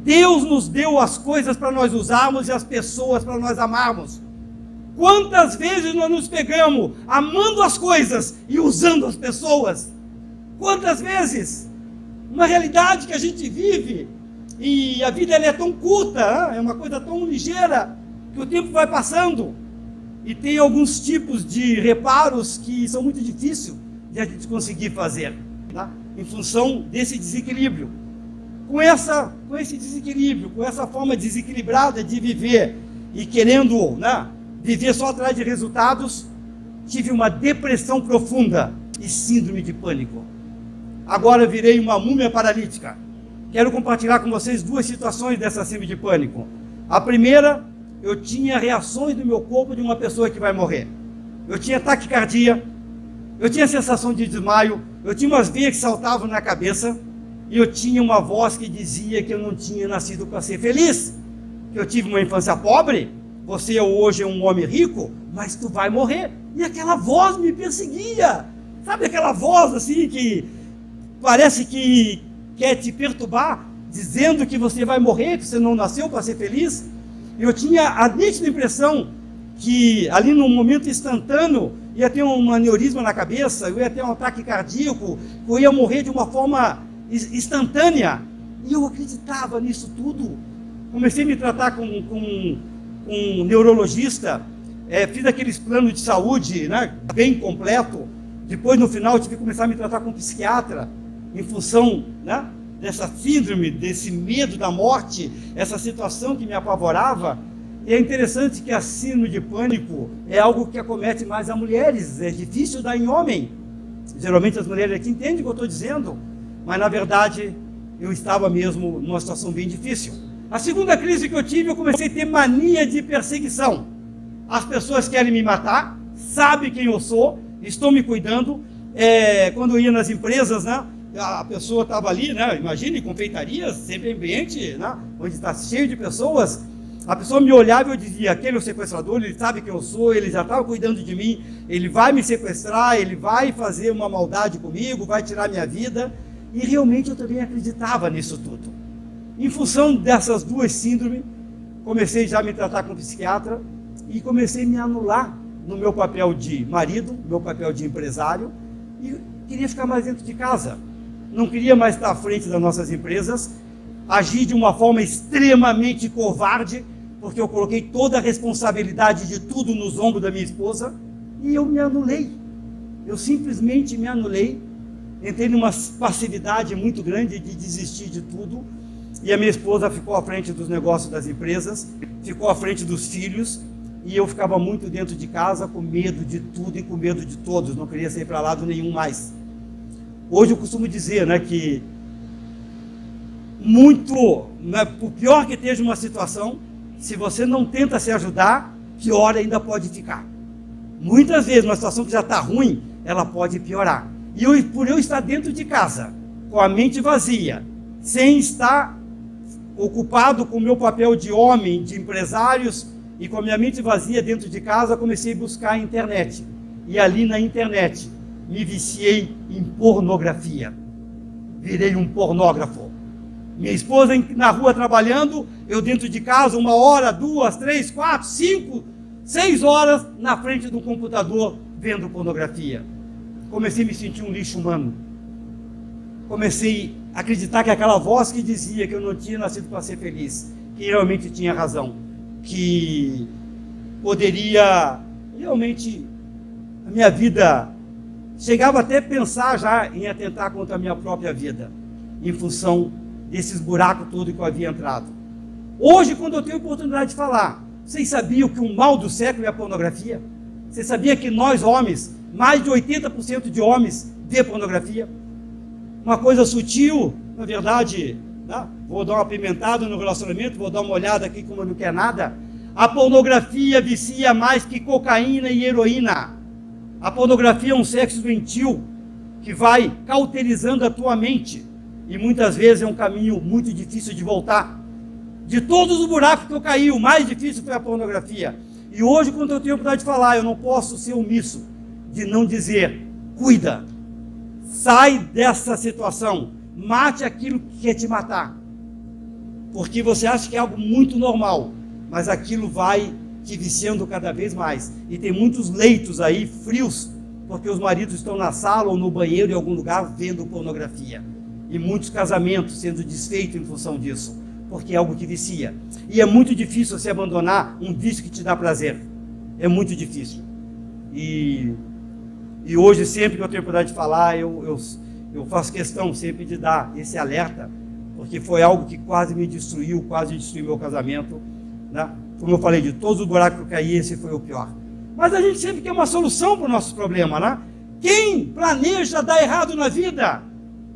Deus nos deu as coisas para nós usarmos e as pessoas para nós amarmos. Quantas vezes nós nos pegamos amando as coisas e usando as pessoas? Quantas vezes? Uma realidade que a gente vive, e a vida ela é tão curta, é uma coisa tão ligeira, que o tempo vai passando, e tem alguns tipos de reparos que são muito difíceis de a gente conseguir fazer, tá? Em função desse desequilíbrio. Com esse desequilíbrio, com essa forma desequilibrada de viver, e querendo, né, viver só atrás de resultados, tive uma depressão profunda e síndrome de pânico. Agora virei uma múmia paralítica. Quero compartilhar com vocês duas situações dessa síndrome de pânico. A primeira, eu tinha reações do meu corpo de uma pessoa que vai morrer. Eu tinha taquicardia, eu tinha sensação de desmaio, eu tinha umas veias que saltavam na cabeça, e eu tinha uma voz que dizia que eu não tinha nascido para ser feliz, que eu tive uma infância pobre, você hoje é um homem rico, mas tu vai morrer. E aquela voz me perseguia. Sabe aquela voz assim que parece que quer te perturbar, dizendo que você vai morrer, que você não nasceu para ser feliz? Eu tinha a nítida impressão que ali num momento instantâneo ia ter um aneurisma na cabeça, eu ia ter um ataque cardíaco, eu ia morrer de uma forma instantânea. E eu acreditava nisso tudo. Comecei a me tratar com um neurologista, fiz aqueles planos de saúde, né, bem completo. Depois, no final, tive que começar a me tratar com um psiquiatra, em função, né, dessa síndrome, desse medo da morte, essa situação que me apavorava. E é interessante que a síndrome de pânico é algo que acomete mais as mulheres, é difícil dar em homem. Geralmente as mulheres aqui entendem o que eu estou dizendo, mas na verdade eu estava mesmo numa situação bem difícil. A segunda crise que eu tive, eu comecei a ter mania de perseguição. As pessoas querem me matar, sabem quem eu sou, estão me cuidando. Quando eu ia nas empresas, né, a pessoa estava ali, né, imagine, confeitarias, sempre ambiente, né, onde está cheio de pessoas. A pessoa me olhava e eu dizia, aquele é o sequestrador, ele sabe quem eu sou, ele já estava cuidando de mim, ele vai me sequestrar, ele vai fazer uma maldade comigo, vai tirar minha vida. E realmente eu também acreditava nisso tudo. Em função dessas duas síndromes, comecei já a me tratar com um psiquiatra e comecei a me anular no meu papel de marido, meu papel de empresário, e queria ficar mais dentro de casa. Não queria mais estar à frente das nossas empresas, agi de uma forma extremamente covarde, porque eu coloquei toda a responsabilidade de tudo nos ombros da minha esposa, e eu me anulei. Eu simplesmente me anulei, entrei numa passividade muito grande de desistir de tudo, e a minha esposa ficou à frente dos negócios das empresas, ficou à frente dos filhos, e eu ficava muito dentro de casa, com medo de tudo e com medo de todos, não queria sair para lado nenhum mais. Hoje eu costumo dizer, né, que por pior que esteja uma situação, se você não tenta se ajudar, pior ainda pode ficar. Muitas vezes, uma situação que já está ruim, ela pode piorar. E por eu estar dentro de casa, com a mente vazia, sem estar ocupado com o meu papel de homem, de empresários, e com a minha mente vazia dentro de casa, comecei a buscar a internet. E ali na internet, me viciei em pornografia. Virei um pornógrafo. Minha esposa na rua trabalhando, eu dentro de casa, 1 hora, 2, 3, 4, 5, 6 horas na frente do computador, vendo pornografia. Comecei a me sentir um lixo humano. Comecei a acreditar que aquela voz que dizia que eu não tinha nascido para ser feliz, que realmente tinha razão, que poderia realmente, a minha vida, chegava até a pensar já em atentar contra a minha própria vida, em função desses buracos todos que eu havia entrado. Hoje, quando eu tenho a oportunidade de falar, vocês sabiam que o mal do século é a pornografia? Você sabia que nós homens, mais de 80% de homens vê pornografia? Uma coisa sutil, na verdade, né? Vou dar uma apimentada no relacionamento, vou dar uma olhada aqui como não quer nada. A pornografia vicia mais que cocaína e heroína. A pornografia é um sexo doentio que vai cauterizando a tua mente, e muitas vezes é um caminho muito difícil de voltar. De todos os buracos que eu caí, o mais difícil foi a pornografia. E hoje, quando eu tenho a oportunidade de falar, eu não posso ser omisso de não dizer, cuida, sai dessa situação, mate aquilo que quer te matar. Porque você acha que é algo muito normal, mas aquilo vai te viciando cada vez mais. E tem muitos leitos aí frios, porque os maridos estão na sala ou no banheiro em algum lugar vendo pornografia. E muitos casamentos sendo desfeitos em função disso, porque é algo que vicia. E é muito difícil você abandonar um vício que te dá prazer. É muito difícil. E hoje, sempre que eu tenho oportunidade de falar, eu faço questão sempre de dar esse alerta, porque foi algo que quase me destruiu, quase destruiu meu casamento, né? Como eu falei, de todos os buracos que eu caí, esse foi o pior. Mas a gente sempre quer uma solução para o nosso problema, né? Quem planeja dar errado na vida?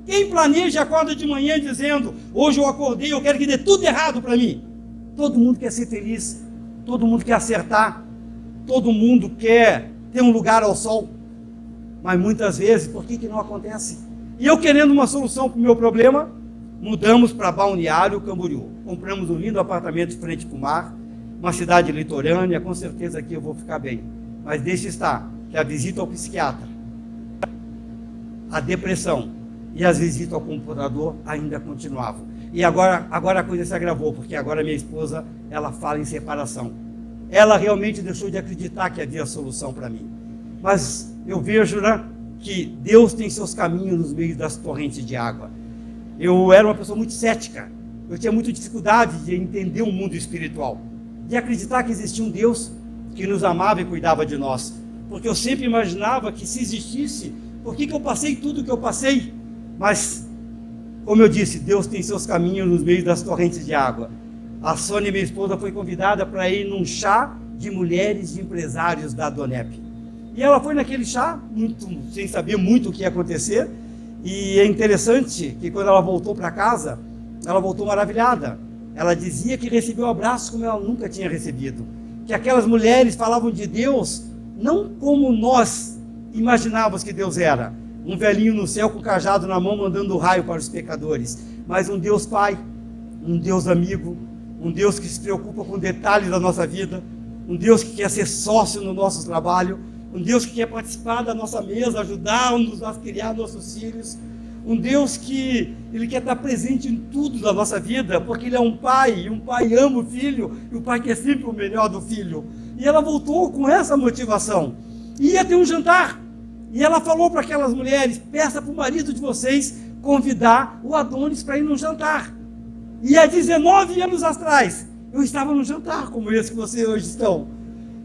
Quem planeja acorda de manhã dizendo, hoje eu acordei, eu quero que dê tudo errado para mim? Todo mundo quer ser feliz, todo mundo quer acertar, todo mundo quer ter um lugar ao sol. Mas muitas vezes, por que não acontece? E eu querendo uma solução para o meu problema, mudamos para Balneário Camboriú. Compramos um lindo apartamento de frente para o mar, uma cidade litorânea, com certeza aqui eu vou ficar bem. Mas deixe estar, que a visita ao psiquiatra, a depressão e as visitas ao computador ainda continuavam. E agora a coisa se agravou, porque agora minha esposa, ela fala em separação. Ela realmente deixou de acreditar que havia solução para mim. Mas eu vejo, né, que Deus tem seus caminhos nos meios das torrentes de água. Eu era uma pessoa muito cética. Eu tinha muita dificuldade de entender o mundo espiritual, de acreditar que existia um Deus que nos amava e cuidava de nós. Porque eu sempre imaginava que se existisse, por que eu passei tudo o que eu passei? Mas, como eu disse, Deus tem seus caminhos nos meios das torrentes de água. A Sônia, minha esposa, foi convidada para ir num chá de mulheres de empresários da Donep. E ela foi naquele chá, sem saber muito o que ia acontecer. E é interessante que quando ela voltou para casa, ela voltou maravilhada. Ela dizia que recebeu abraços como ela nunca tinha recebido. Que aquelas mulheres falavam de Deus não como nós imaginávamos que Deus era. Um velhinho no céu com cajado na mão mandando raio para os pecadores. Mas um Deus Pai, um Deus amigo, um Deus que se preocupa com detalhes da nossa vida, um Deus que quer ser sócio no nosso trabalho, um Deus que quer participar da nossa mesa, ajudar-nos a criar nossos filhos, um Deus que Ele quer estar presente em tudo da nossa vida, porque Ele é um pai, e um pai ama o filho, e o pai quer sempre o melhor do filho. E ela voltou com essa motivação. E ia ter um jantar. E ela falou para aquelas mulheres, peça para o marido de vocês convidar o Adonis para ir num jantar. E há 19 anos atrás, eu estava num jantar como esse que vocês hoje estão.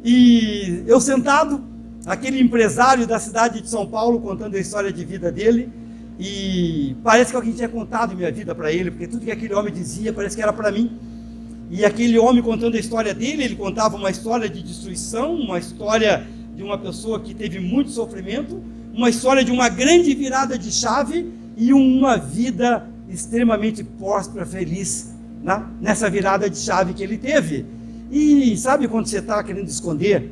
E eu sentado, aquele empresário da cidade de São Paulo contando a história de vida dele, e parece que alguém tinha contado minha vida para ele, porque tudo que aquele homem dizia parece que era para mim. E aquele homem contando a história dele, ele contava uma história de destruição, uma história de uma pessoa que teve muito sofrimento, uma história de uma grande virada de chave e uma vida extremamente próspera, feliz, né? Nessa virada de chave que ele teve. E sabe quando você está querendo esconder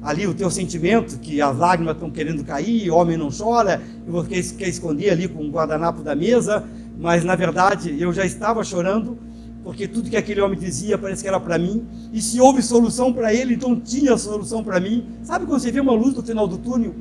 ali o teu sentimento, que as lágrimas estão querendo cair, o homem não chora, e você quer esconder ali com o guardanapo da mesa, mas na verdade eu já estava chorando, porque tudo que aquele homem dizia parece que era para mim, e se houve solução para ele, então tinha solução para mim. Sabe quando você vê uma luz no final do túnel?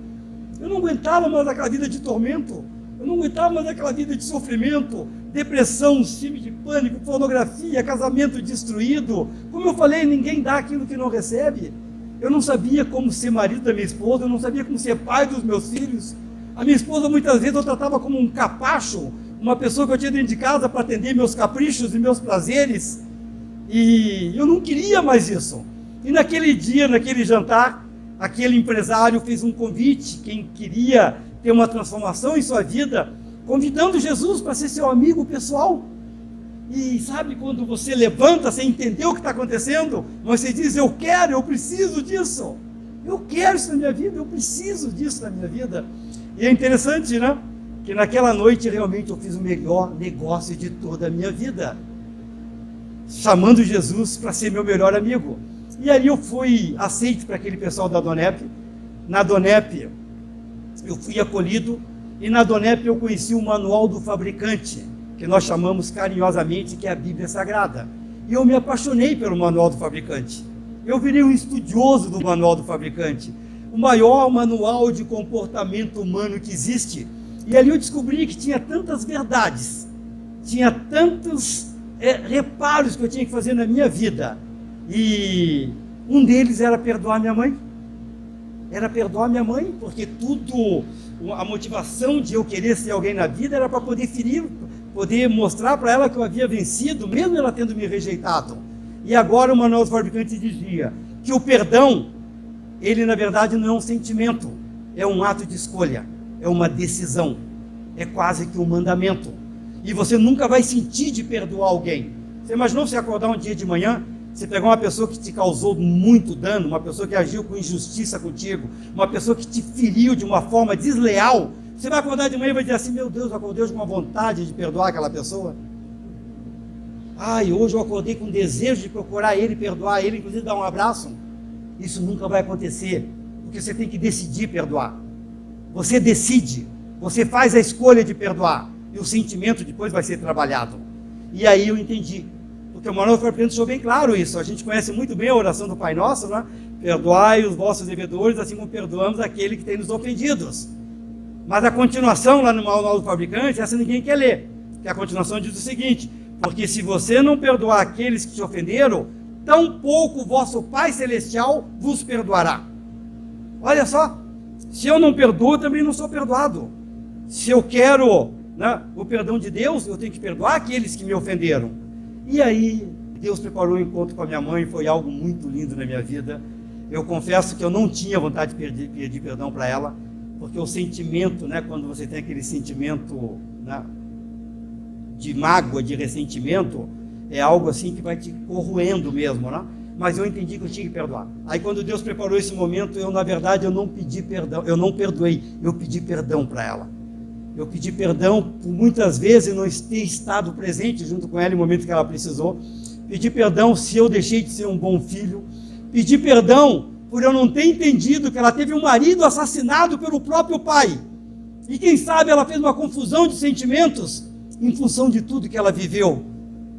Eu não aguentava mais aquela vida de tormento, eu não aguentava mais aquela vida de sofrimento, depressão, síndrome de pânico, pornografia, casamento destruído. Como eu falei, ninguém dá aquilo que não recebe. Eu não sabia como ser marido da minha esposa, eu não sabia como ser pai dos meus filhos. A minha esposa muitas vezes eu tratava como um capacho, uma pessoa que eu tinha dentro de casa para atender meus caprichos e meus prazeres. E eu não queria mais isso. E naquele dia, naquele jantar, aquele empresário fez um convite, quem queria ter uma transformação em sua vida, convidando Jesus para ser seu amigo pessoal. E sabe quando você levanta sem entender o que está acontecendo, mas você diz, eu quero, eu preciso disso. Eu quero isso na minha vida, eu preciso disso na minha vida. E é interessante, né? Que naquela noite realmente eu fiz o melhor negócio de toda a minha vida, chamando Jesus para ser meu melhor amigo. E ali eu fui aceito para aquele pessoal da Donep. Na Donep eu fui acolhido, e na Donep eu conheci o manual do fabricante, que nós chamamos carinhosamente que é a Bíblia Sagrada. E eu me apaixonei pelo manual do fabricante. Eu virei um estudioso do manual do fabricante, o maior manual de comportamento humano que existe. E ali eu descobri que tinha tantas verdades, tinha tantos reparos que eu tinha que fazer na minha vida. E Um deles era perdoar minha mãe. Era perdoar minha mãe, porque tudo, a motivação de eu querer ser alguém na vida era para poder ferir, poder mostrar para ela que eu havia vencido, mesmo ela tendo me rejeitado. E agora o Manuel dos Fabricantes dizia que o perdão, ele na verdade não é um sentimento, é um ato de escolha, é uma decisão, é quase que um mandamento. E você nunca vai sentir de perdoar alguém. Você imaginou você acordar um dia de manhã, você pegar uma pessoa que te causou muito dano, uma pessoa que agiu com injustiça contigo, uma pessoa que te feriu de uma forma desleal, você vai acordar de manhã e vai dizer assim, meu Deus, eu acordei com uma vontade de perdoar aquela pessoa. Ai, hoje eu acordei com desejo de procurar ele, perdoar ele, inclusive dar um abraço. Isso nunca vai acontecer, porque você tem que decidir perdoar. Você decide, você faz a escolha de perdoar, e o sentimento depois vai ser trabalhado. E aí eu entendi, porque o Manuel foi deixou bem claro isso. A gente conhece muito bem a oração do Pai Nosso, né? Perdoai os vossos devedores, assim como perdoamos aquele que tem nos ofendidos. Mas a continuação lá no Manual do Fabricante, essa ninguém quer ler, que a continuação diz o seguinte: porque se você não perdoar aqueles que te ofenderam, tampouco o vosso Pai Celestial vos perdoará. Olha só, se eu não perdoo, também não sou perdoado. Se eu quero, né, o perdão de Deus, eu tenho que perdoar aqueles que me ofenderam. E aí, Deus preparou um encontro com a minha mãe, foi algo muito lindo na minha vida. Eu confesso que eu não tinha vontade de pedir perdão para ela, porque o sentimento, né, quando você tem aquele sentimento, né, de mágoa, de ressentimento, é algo assim que vai te corroendo mesmo, né? Mas eu entendi que eu tinha que perdoar. Aí quando Deus preparou esse momento, na verdade, eu não pedi perdão, eu não perdoei, eu pedi perdão para ela. Eu pedi perdão por muitas vezes não ter estado presente junto com ela no momento que ela precisou. Pedi perdão se eu deixei de ser um bom filho. Pedi perdão por eu não ter entendido que ela teve um marido assassinado pelo próprio pai. E quem sabe ela fez uma confusão de sentimentos em função de tudo que ela viveu.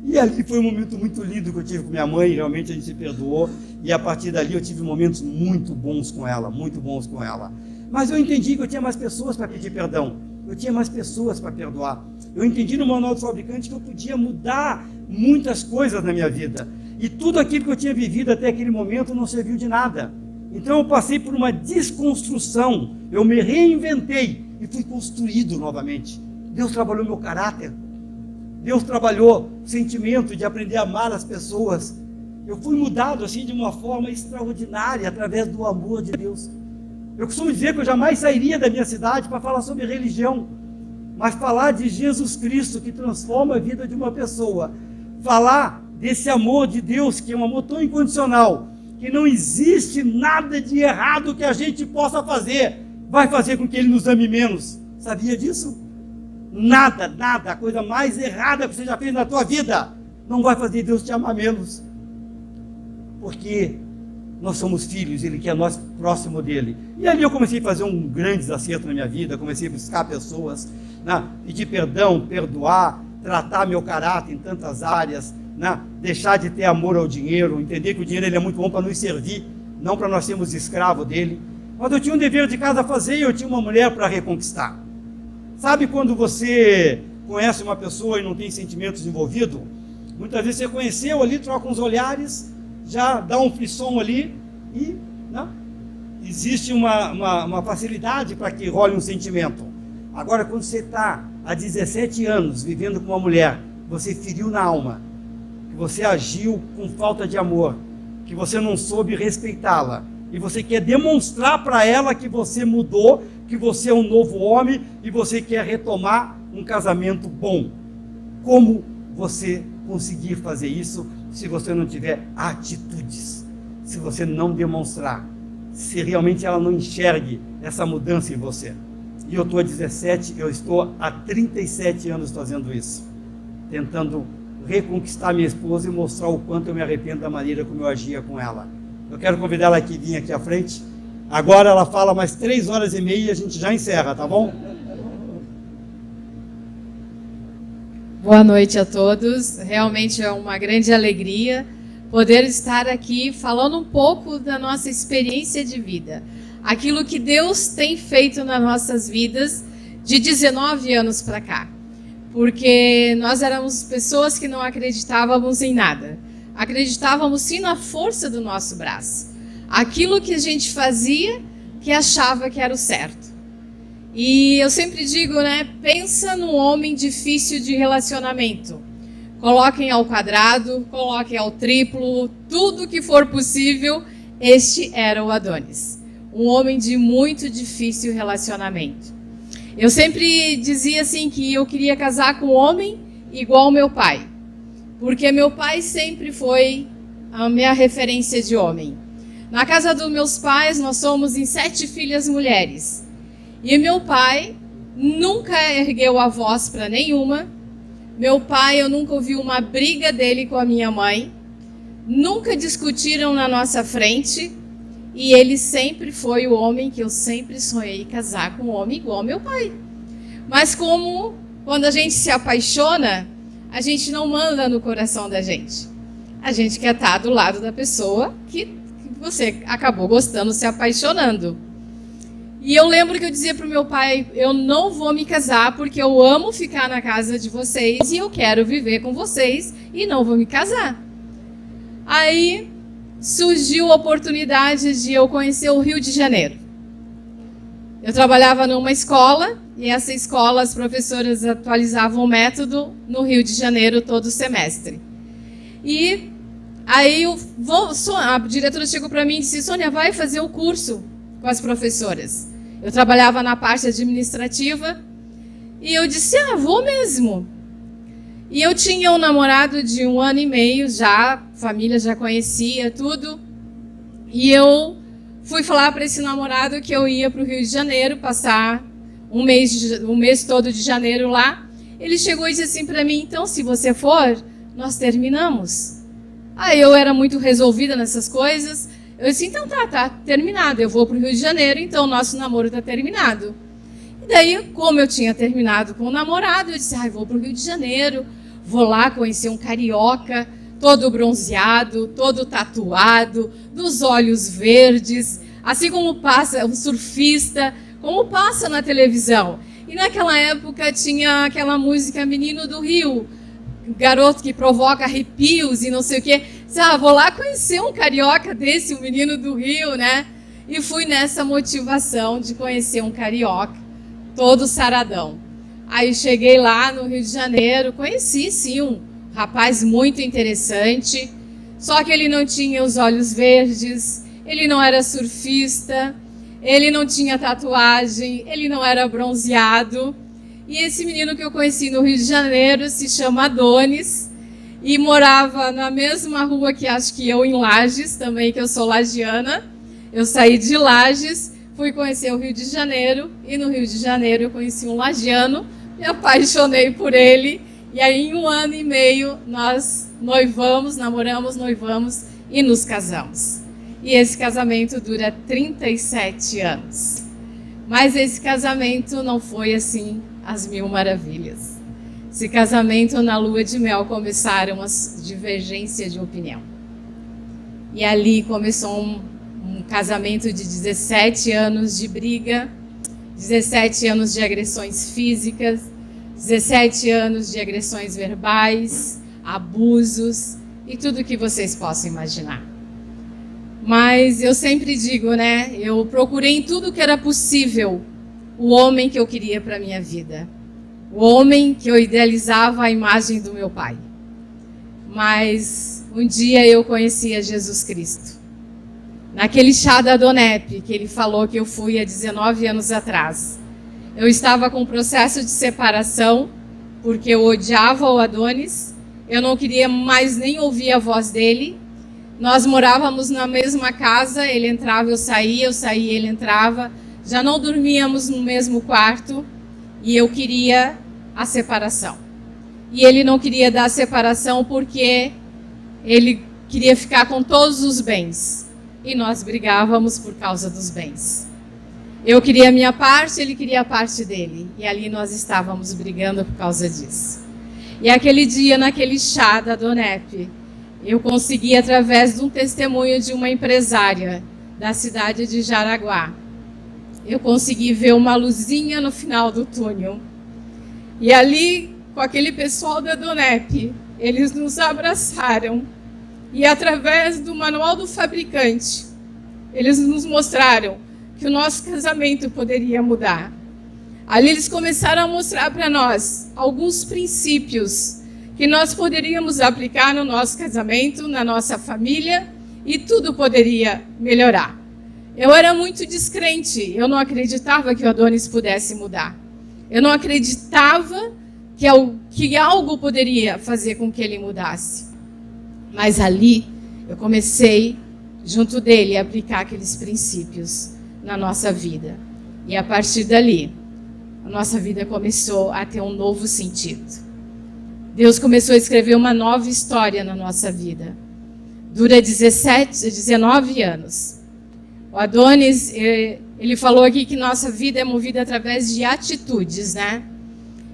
E ali foi um momento muito lindo que eu tive com minha mãe, realmente a gente se perdoou. E a partir dali eu tive momentos muito bons com ela, muito bons com ela. Mas eu entendi que eu tinha mais pessoas para pedir perdão. Eu tinha mais pessoas para perdoar. Eu entendi no Manual do Fabricante que eu podia mudar muitas coisas na minha vida. E tudo aquilo que eu tinha vivido até aquele momento não serviu de nada. Então eu passei por uma desconstrução. Eu me reinventei e fui construído novamente. Deus trabalhou meu caráter. Deus trabalhou o sentimento de aprender a amar as pessoas. Eu fui mudado assim de uma forma extraordinária através do amor de Deus. Eu costumo dizer que eu jamais sairia da minha cidade para falar sobre religião, mas falar de Jesus Cristo que transforma a vida de uma pessoa, falar desse amor de Deus que é um amor tão incondicional, que não existe nada de errado que a gente possa fazer, vai fazer com que Ele nos ame menos. Sabia disso? Nada, nada, a coisa mais errada que você já fez na tua vida não vai fazer Deus te amar menos, porque nós somos filhos, Ele quer nós próximo dEle. E ali eu comecei a fazer um grande desacerto na minha vida, comecei a buscar pessoas, né, pedir perdão, perdoar, tratar meu caráter em tantas áreas, né, deixar de ter amor ao dinheiro, entender que o dinheiro ele é muito bom para nos servir, não para nós sermos escravos dele. Mas eu tinha um dever de casa a fazer e eu tinha uma mulher para reconquistar. Sabe quando você conhece uma pessoa e não tem sentimentos envolvidos? Muitas vezes você conheceu ali, troca uns olhares, já dá um frisson ali e, né, existe uma facilidade para que role um sentimento. Agora, quando você está há 17 anos vivendo com uma mulher, você feriu na alma, que você agiu com falta de amor, que você não soube respeitá-la, e você quer demonstrar para ela que você mudou, que você é um novo homem, e você quer retomar um casamento bom. Como você conseguir fazer isso se você não tiver atitudes, se você não demonstrar, se realmente ela não enxergue essa mudança em você? E eu estou a 17, eu estou há 37 anos fazendo isso, tentando reconquistar minha esposa e mostrar o quanto eu me arrependo da maneira como eu agia com ela. Eu quero convidar ela aqui, vir aqui à frente. Agora ela fala mais 3 horas e meia e a gente já encerra, tá bom? Boa noite a todos. Realmente é uma grande alegria poder estar aqui falando um pouco da nossa experiência de vida. Aquilo que Deus tem feito nas nossas vidas de 19 anos para cá. Porque nós éramos pessoas que não acreditávamos em nada. acreditávamos sim na força do nosso braço. Aquilo que a gente fazia, que achava que era o certo. E eu sempre digo, né, pensa num homem difícil de relacionamento. Coloquem ao quadrado, coloquem ao triplo, tudo que for possível, este era o Adonis. Um homem de muito difícil relacionamento. Eu sempre dizia assim que eu queria casar com um homem igual ao meu pai. Porque meu pai sempre foi a minha referência de homem. Na casa dos meus pais, nós somos em 7 filhas mulheres. E meu pai nunca ergueu a voz para nenhuma. Meu pai, eu nunca ouvi uma briga dele com a minha mãe. Nunca discutiram na nossa frente. E ele sempre foi o homem que eu sempre sonhei casar com um homem igual ao meu pai. Mas como quando a gente se apaixona, a gente não manda no coração da gente. A gente quer estar do lado da pessoa que você acabou gostando, se apaixonando. E eu lembro que eu dizia para o meu pai, eu não vou me casar porque eu amo ficar na casa de vocês e eu quero viver com vocês e não vou me casar. Aí surgiu a oportunidade de eu conhecer o Rio de Janeiro. Eu trabalhava numa escola e essa escola as professoras atualizavam o método no Rio de Janeiro todo semestre. E aí a diretora chegou para mim e disse, Sônia, vai fazer o curso com as professoras. Eu trabalhava na parte administrativa e eu disse, vou mesmo. E eu tinha um namorado de 1 ano e meio já, a família já conhecia tudo. E eu fui falar para esse namorado que eu ia para o Rio de Janeiro, passar um mês todo de janeiro lá. Ele chegou e disse assim para mim, então se você for, nós terminamos. Aí eu era muito resolvida nessas coisas. Eu disse, então tá terminado, eu vou para o Rio de Janeiro, então o nosso namoro está terminado. E daí, como eu tinha terminado com o namorado, eu disse, vou para o Rio de Janeiro, vou lá conhecer um carioca, todo bronzeado, todo tatuado, dos olhos verdes, assim como passa um surfista, como passa na televisão. E naquela época tinha aquela música Menino do Rio, garoto que provoca arrepios e não sei o quê. Vou lá conhecer um carioca desse, um menino do Rio, né? E fui nessa motivação de conhecer um carioca, todo saradão. Aí cheguei lá no Rio de Janeiro, conheci sim um rapaz muito interessante, só que ele não tinha os olhos verdes, ele não era surfista, ele não tinha tatuagem, ele não era bronzeado. E esse menino que eu conheci no Rio de Janeiro se chama Adonis e morava na mesma rua que acho que eu, em Lages, também, que eu sou lagiana. Eu saí de Lages, fui conhecer o Rio de Janeiro e no Rio de Janeiro eu conheci um lagiano, me apaixonei por ele e aí em 1 ano e meio nós namoramos e nos casamos. E esse casamento dura 37 anos. Mas esse casamento não foi assim as 1000 maravilhas. Esse casamento, na lua de mel, começaram as divergências de opinião. E ali começou um casamento de 17 anos de briga, 17 anos de agressões físicas, 17 anos de agressões verbais, abusos e tudo que vocês possam imaginar. Mas eu sempre digo, né? Eu procurei em tudo que era possível o homem que eu queria para a minha vida. O homem que eu idealizava a imagem do meu pai. Mas um dia eu conheci a Jesus Cristo. Naquele chá da Donep, que ele falou que eu fui há 19 anos atrás. Eu estava com um processo de separação, porque eu odiava o Adonis. Eu não queria mais nem ouvir a voz dele. Nós morávamos na mesma casa, ele entrava, eu saía, ele entrava. Já não dormíamos no mesmo quarto e eu queria a separação. E ele não queria dar a separação porque ele queria ficar com todos os bens. E nós brigávamos por causa dos bens. Eu queria a minha parte, ele queria a parte dele. E ali nós estávamos brigando por causa disso. E aquele dia, naquele chá da Donep, eu consegui, através de um testemunho de uma empresária da cidade de Jaraguá, eu consegui ver uma luzinha no final do túnel. E ali, com aquele pessoal da Donep, eles nos abraçaram, E através do manual do fabricante, eles nos mostraram que o nosso casamento poderia mudar. Ali eles começaram a mostrar para nós alguns princípios que nós poderíamos aplicar no nosso casamento, na nossa família, e tudo poderia melhorar. Eu era muito descrente, eu não acreditava que o Adonis pudesse mudar. Eu não acreditava que algo poderia fazer com que ele mudasse. Mas ali eu comecei, junto dele, a aplicar aqueles princípios na nossa vida. E a partir dali, a nossa vida começou a ter um novo sentido. Deus começou a escrever uma nova história na nossa vida. Dura 19 anos. O Adonis, ele falou aqui que nossa vida é movida através de atitudes, né?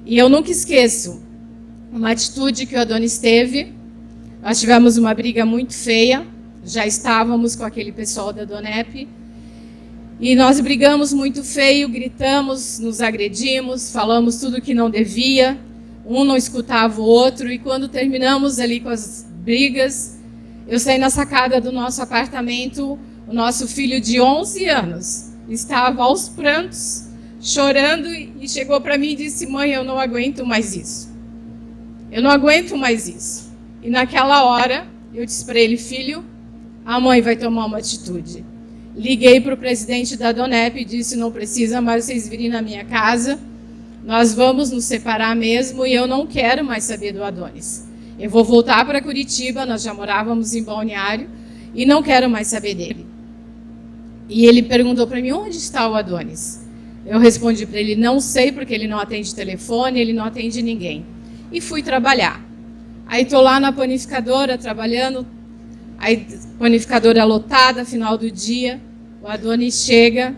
E eu nunca esqueço uma atitude que o Adonis teve. Nós tivemos uma briga muito feia, já estávamos com aquele pessoal da Donep, e nós brigamos muito feio, gritamos, nos agredimos, falamos tudo que não devia, um não escutava o outro, e quando terminamos ali com as brigas, eu saí na sacada do nosso apartamento, o nosso filho de 11 anos estava aos prantos, chorando, e chegou para mim e disse: mãe, eu não aguento mais isso. Eu não aguento mais isso. E naquela hora, eu disse para ele: filho, a mãe vai tomar uma atitude. Liguei para o presidente da Donep e disse: não precisa mais vocês virem na minha casa, nós vamos nos separar mesmo e eu não quero mais saber do Adonis. Eu vou voltar para Curitiba, nós já morávamos em Balneário, e não quero mais saber dele. E ele perguntou para mim: onde está o Adonis? Eu respondi para ele: não sei, porque ele não atende telefone, ele não atende ninguém. E fui trabalhar. Aí estou lá na panificadora trabalhando, aí panificadora lotada, final do dia, o Adonis chega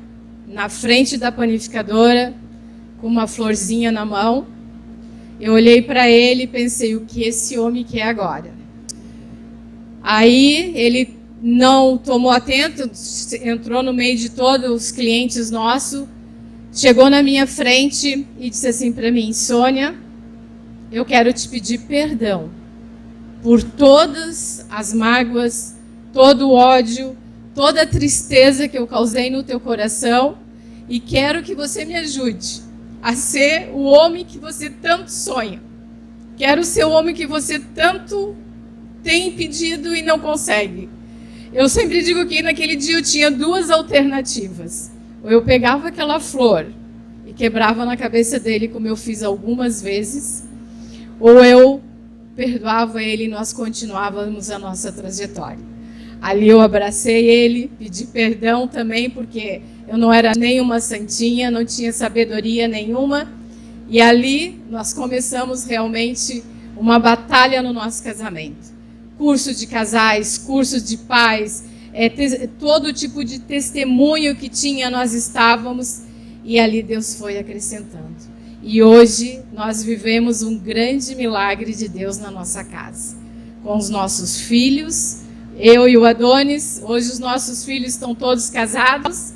na frente da panificadora com uma florzinha na mão. Eu olhei para ele e pensei: o que esse homem quer agora? Aí ele não tomou atento, entrou no meio de todos os clientes nossos, chegou na minha frente e disse assim para mim: Sônia, eu quero te pedir perdão por todas as mágoas, todo o ódio, toda a tristeza que eu causei no teu coração, e quero que você me ajude a ser o homem que você tanto sonha. Quero ser o homem que você tanto tem pedido e não consegue. Eu sempre digo que naquele dia eu tinha duas alternativas. Ou eu pegava aquela flor e quebrava na cabeça dele, como eu fiz algumas vezes, ou eu perdoava ele e nós continuávamos a nossa trajetória. Ali eu abracei ele, pedi perdão também, porque eu não era nenhuma santinha, não tinha sabedoria nenhuma. E ali nós começamos realmente uma batalha no nosso casamento. Curso de casais, curso de pais, todo tipo de testemunho que tinha, nós estávamos, e ali Deus foi acrescentando. E hoje nós vivemos um grande milagre de Deus na nossa casa. Com os nossos filhos, eu e o Adonis, hoje os nossos filhos estão todos casados,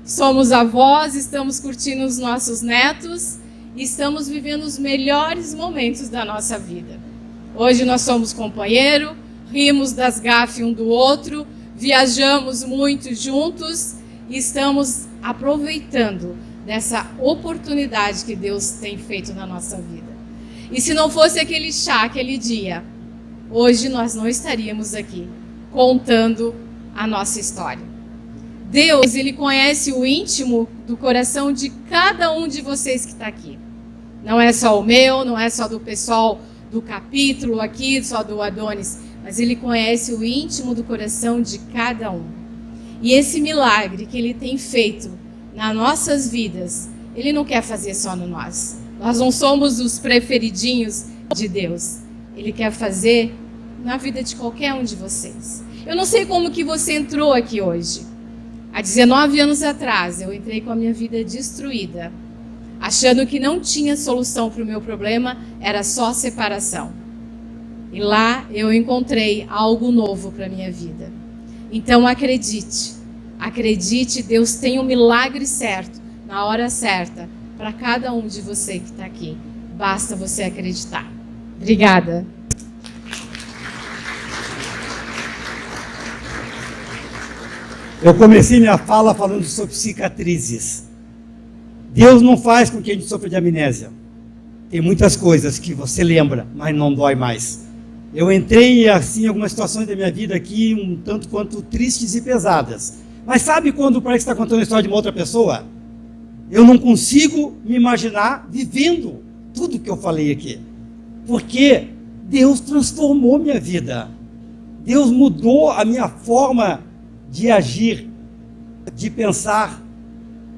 somos avós, estamos curtindo os nossos netos e estamos vivendo os melhores momentos da nossa vida. Hoje nós somos companheiros, rimos das gafes um do outro, viajamos muito juntos e estamos aproveitando dessa oportunidade que Deus tem feito na nossa vida. E se não fosse aquele chá, aquele dia, hoje nós não estaríamos aqui contando a nossa história. Deus, Ele conhece o íntimo do coração de cada um de vocês que está aqui. Não é só o meu, não é só do pessoal do capítulo aqui, só do Adonis, mas Ele conhece o íntimo do coração de cada um. E esse milagre que Ele tem feito nas nossas vidas, Ele não quer fazer só no nós. Nós não somos os preferidinhos de Deus. Ele quer fazer na vida de qualquer um de vocês. Eu não sei como que você entrou aqui hoje. Há 19 anos atrás, eu entrei com a minha vida destruída, achando que não tinha solução para o meu problema, era só separação. E lá eu encontrei algo novo para a minha vida. Então acredite, Deus tem um milagre certo, na hora certa, para cada um de você que está aqui. Basta você acreditar. Obrigada. Eu comecei minha fala falando sobre cicatrizes. Deus não faz com que a gente sofra de amnésia. Tem muitas coisas que você lembra, mas não dói mais. Eu entrei assim em algumas situações da minha vida aqui, um tanto quanto tristes e pesadas. Mas sabe quando parece que está contando a história de uma outra pessoa? Eu não consigo me imaginar vivendo tudo que eu falei aqui. Porque Deus transformou minha vida. Deus mudou a minha forma de agir, de pensar,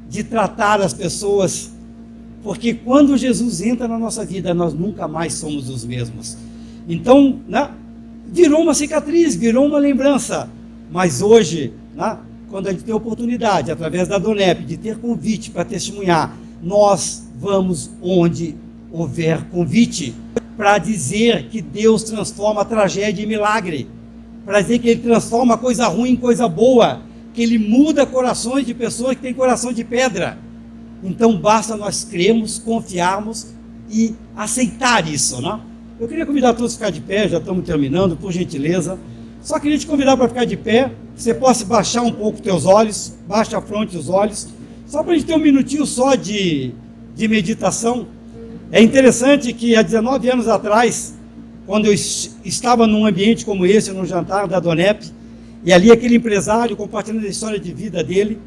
de tratar as pessoas. Porque quando Jesus entra na nossa vida, nós nunca mais somos os mesmos. Então, né, virou uma cicatriz, virou uma lembrança. Mas hoje, né, quando a gente tem a oportunidade, através da Donep, de ter convite para testemunhar, nós vamos onde houver convite, para dizer que Deus transforma a tragédia em milagre, para dizer que Ele transforma coisa ruim em coisa boa, que Ele muda corações de pessoas que têm coração de pedra. Então basta nós crermos, confiarmos e aceitar isso, né? Eu queria convidar todos a ficar de pé, já estamos terminando, por gentileza. Só queria te convidar para ficar de pé, que você possa baixar um pouco os teus olhos, baixa a fronte os olhos, só para a gente ter um minutinho só de meditação. É interessante que há 19 anos atrás, quando eu estava num ambiente como esse, num jantar da Donep, e ali aquele empresário compartilhando a história de vida dele,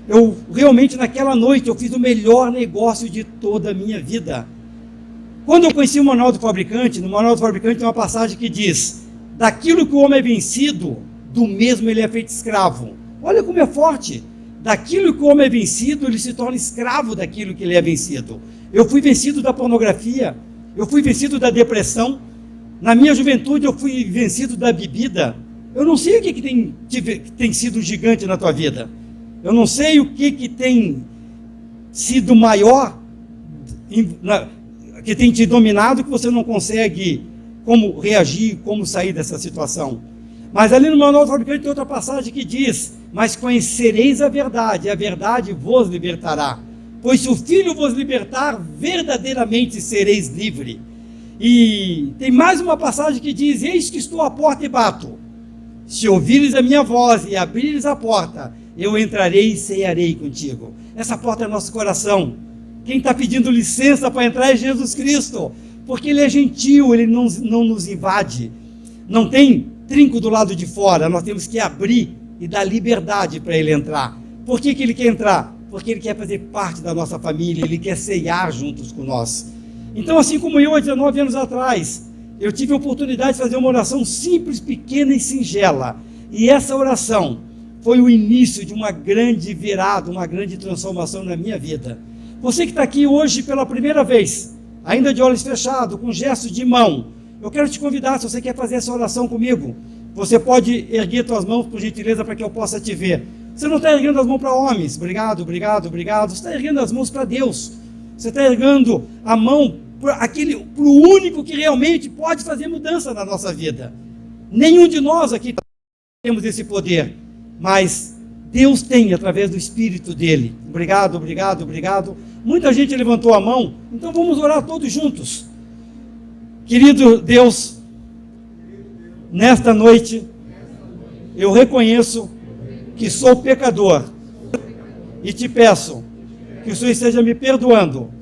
eu realmente naquela noite eu fiz o melhor negócio de toda a minha vida. Quando eu conheci o Manual do Fabricante, no Manual do Fabricante tem uma passagem que diz: daquilo que o homem é vencido, do mesmo ele é feito escravo. Olha como é forte. Daquilo que o homem é vencido, ele se torna escravo daquilo que ele é vencido. Eu fui vencido da pornografia, eu fui vencido da depressão, na minha juventude eu fui vencido da bebida. Eu não sei o que tem sido gigante na tua vida. Eu não sei o que tem sido maior, que tem te dominado, que você não consegue como reagir, como sair dessa situação. Mas ali no Manual do Fabricante tem outra passagem que diz: mas conhecereis a verdade, e a verdade vos libertará. Pois se o Filho vos libertar, verdadeiramente sereis livre. E tem mais uma passagem que diz: eis que estou à porta e bato. Se ouvires a minha voz e abrires a porta, eu entrarei e cearei contigo. Essa porta é nosso coração. Quem está pedindo licença para entrar é Jesus Cristo, porque Ele é gentil, Ele não nos invade. Não tem trinco do lado de fora, nós temos que abrir e dar liberdade para Ele entrar. Por que Ele quer entrar? Porque Ele quer fazer parte da nossa família, Ele quer ceiar juntos com nós. Então, assim como eu, há 19 anos atrás, eu tive a oportunidade de fazer uma oração simples, pequena e singela. E essa oração foi o início de uma grande virada, uma grande transformação na minha vida. Você que está aqui hoje pela primeira vez, ainda de olhos fechados, com gestos de mão, eu quero te convidar, se você quer fazer essa oração comigo, você pode erguer suas mãos, por gentileza, para que eu possa te ver. Você não está erguendo as mãos para homens, obrigado, obrigado, obrigado. Você está erguendo as mãos para Deus. Você está erguendo a mão para o único que realmente pode fazer mudança na nossa vida. Nenhum de nós aqui temos esse poder, mas Deus tem através do Espírito dele. Obrigado, obrigado, obrigado. Muita gente levantou a mão, então vamos orar todos juntos. Querido Deus, nesta noite, eu reconheço que sou pecador e te peço que o Senhor esteja me perdoando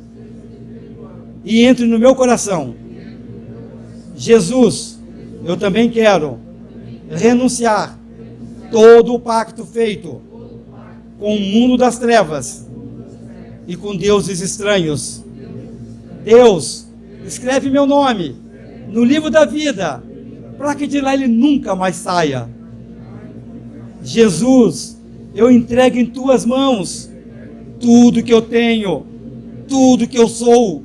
e entre no meu coração. Jesus, eu também quero renunciar todo o pacto feito com o mundo das trevas e com deuses estranhos. Deus, escreve meu nome no livro da vida, para que de lá ele nunca mais saia. Jesus, eu entrego em tuas mãos tudo que eu tenho, tudo que eu sou,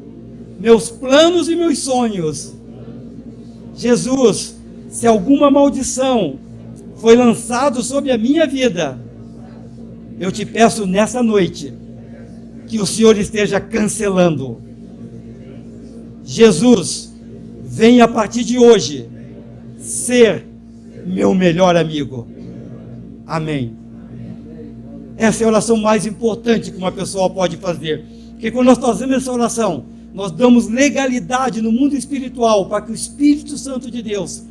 meus planos e meus sonhos. Jesus, se alguma maldição foi lançada sobre a minha vida, eu te peço nessa noite que o Senhor esteja cancelando. Jesus, venha a partir de hoje ser meu melhor amigo. Amém. Essa é a oração mais importante que uma pessoa pode fazer, porque quando nós fazemos essa oração, nós damos legalidade no mundo espiritual para que o Espírito Santo de Deus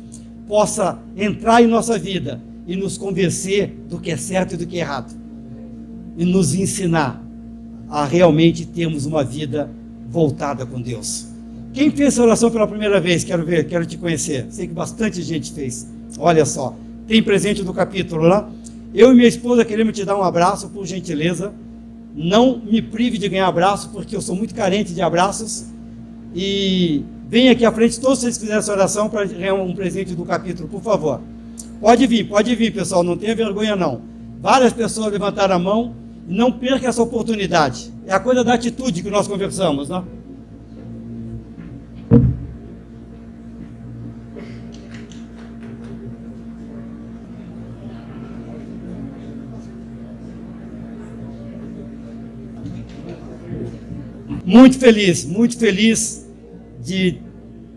possa entrar em nossa vida e nos convencer do que é certo e do que é errado. E nos ensinar a realmente termos uma vida voltada com Deus. Quem fez essa oração pela primeira vez? Quero ver, quero te conhecer. Sei que bastante gente fez. Olha só, tem presente do capítulo lá. Eu e minha esposa queremos te dar um abraço, por gentileza. Não me prive de ganhar abraço, porque eu sou muito carente de abraços. E vem aqui à frente, todos vocês que fizeram essa oração, para ganhar um presente do capítulo, por favor. Pode vir, pessoal, não tenha vergonha não. Várias pessoas levantaram a mão, não perca essa oportunidade. É a coisa da atitude que nós conversamos, né? Muito feliz de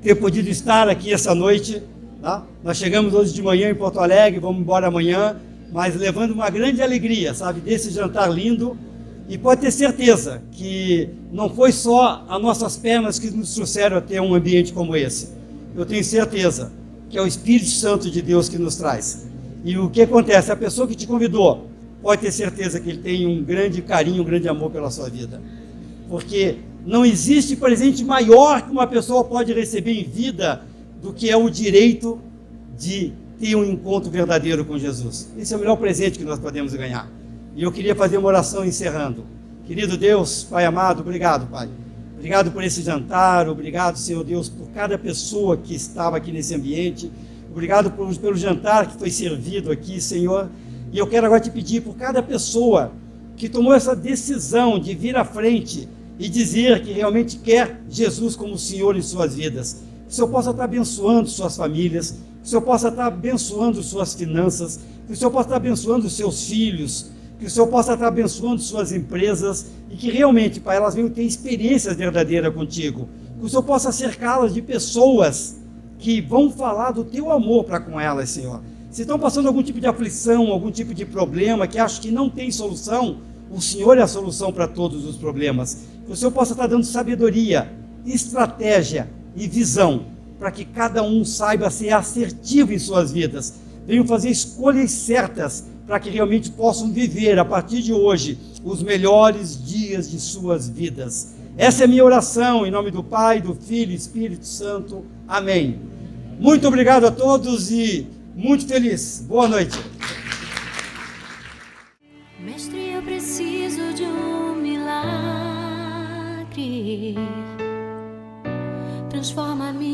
ter podido estar aqui essa noite. Tá? Nós chegamos hoje de manhã em Porto Alegre, vamos embora amanhã, mas levando uma grande alegria, sabe, desse jantar lindo. E pode ter certeza que não foi só as nossas pernas que nos trouxeram a ter um ambiente como esse. Eu tenho certeza que é o Espírito Santo de Deus que nos traz. E o que acontece? A pessoa que te convidou pode ter certeza que ele tem um grande carinho, um grande amor pela sua vida. Porque não existe presente maior que uma pessoa pode receber em vida do que é o direito de ter um encontro verdadeiro com Jesus. Esse é o melhor presente que nós podemos ganhar. E eu queria fazer uma oração encerrando. Querido Deus, Pai amado, obrigado, Pai. Obrigado por esse jantar, obrigado, Senhor Deus, por cada pessoa que estava aqui nesse ambiente. Obrigado pelo jantar que foi servido aqui, Senhor. E eu quero agora te pedir por cada pessoa que tomou essa decisão de vir à frente e dizer que realmente quer Jesus como Senhor em suas vidas. Que o Senhor possa estar abençoando suas famílias, que o Senhor possa estar abençoando suas finanças, que o Senhor possa estar abençoando seus filhos, que o Senhor possa estar abençoando suas empresas e que realmente, Pai, elas venham ter experiências verdadeiras contigo. Que o Senhor possa cercá-las de pessoas que vão falar do teu amor para com elas, Senhor. Se estão passando algum tipo de aflição, algum tipo de problema, que acham que não tem solução, o Senhor é a solução para todos os problemas. Que o Senhor possa estar dando sabedoria, estratégia e visão, para que cada um saiba ser assertivo em suas vidas. Venham fazer escolhas certas, para que realmente possam viver, a partir de hoje, os melhores dias de suas vidas. Essa é a minha oração, em nome do Pai, do Filho e Espírito Santo. Amém. Muito obrigado a todos e muito feliz. Boa noite. Mestre, eu preciso de um milagre. Transforma-me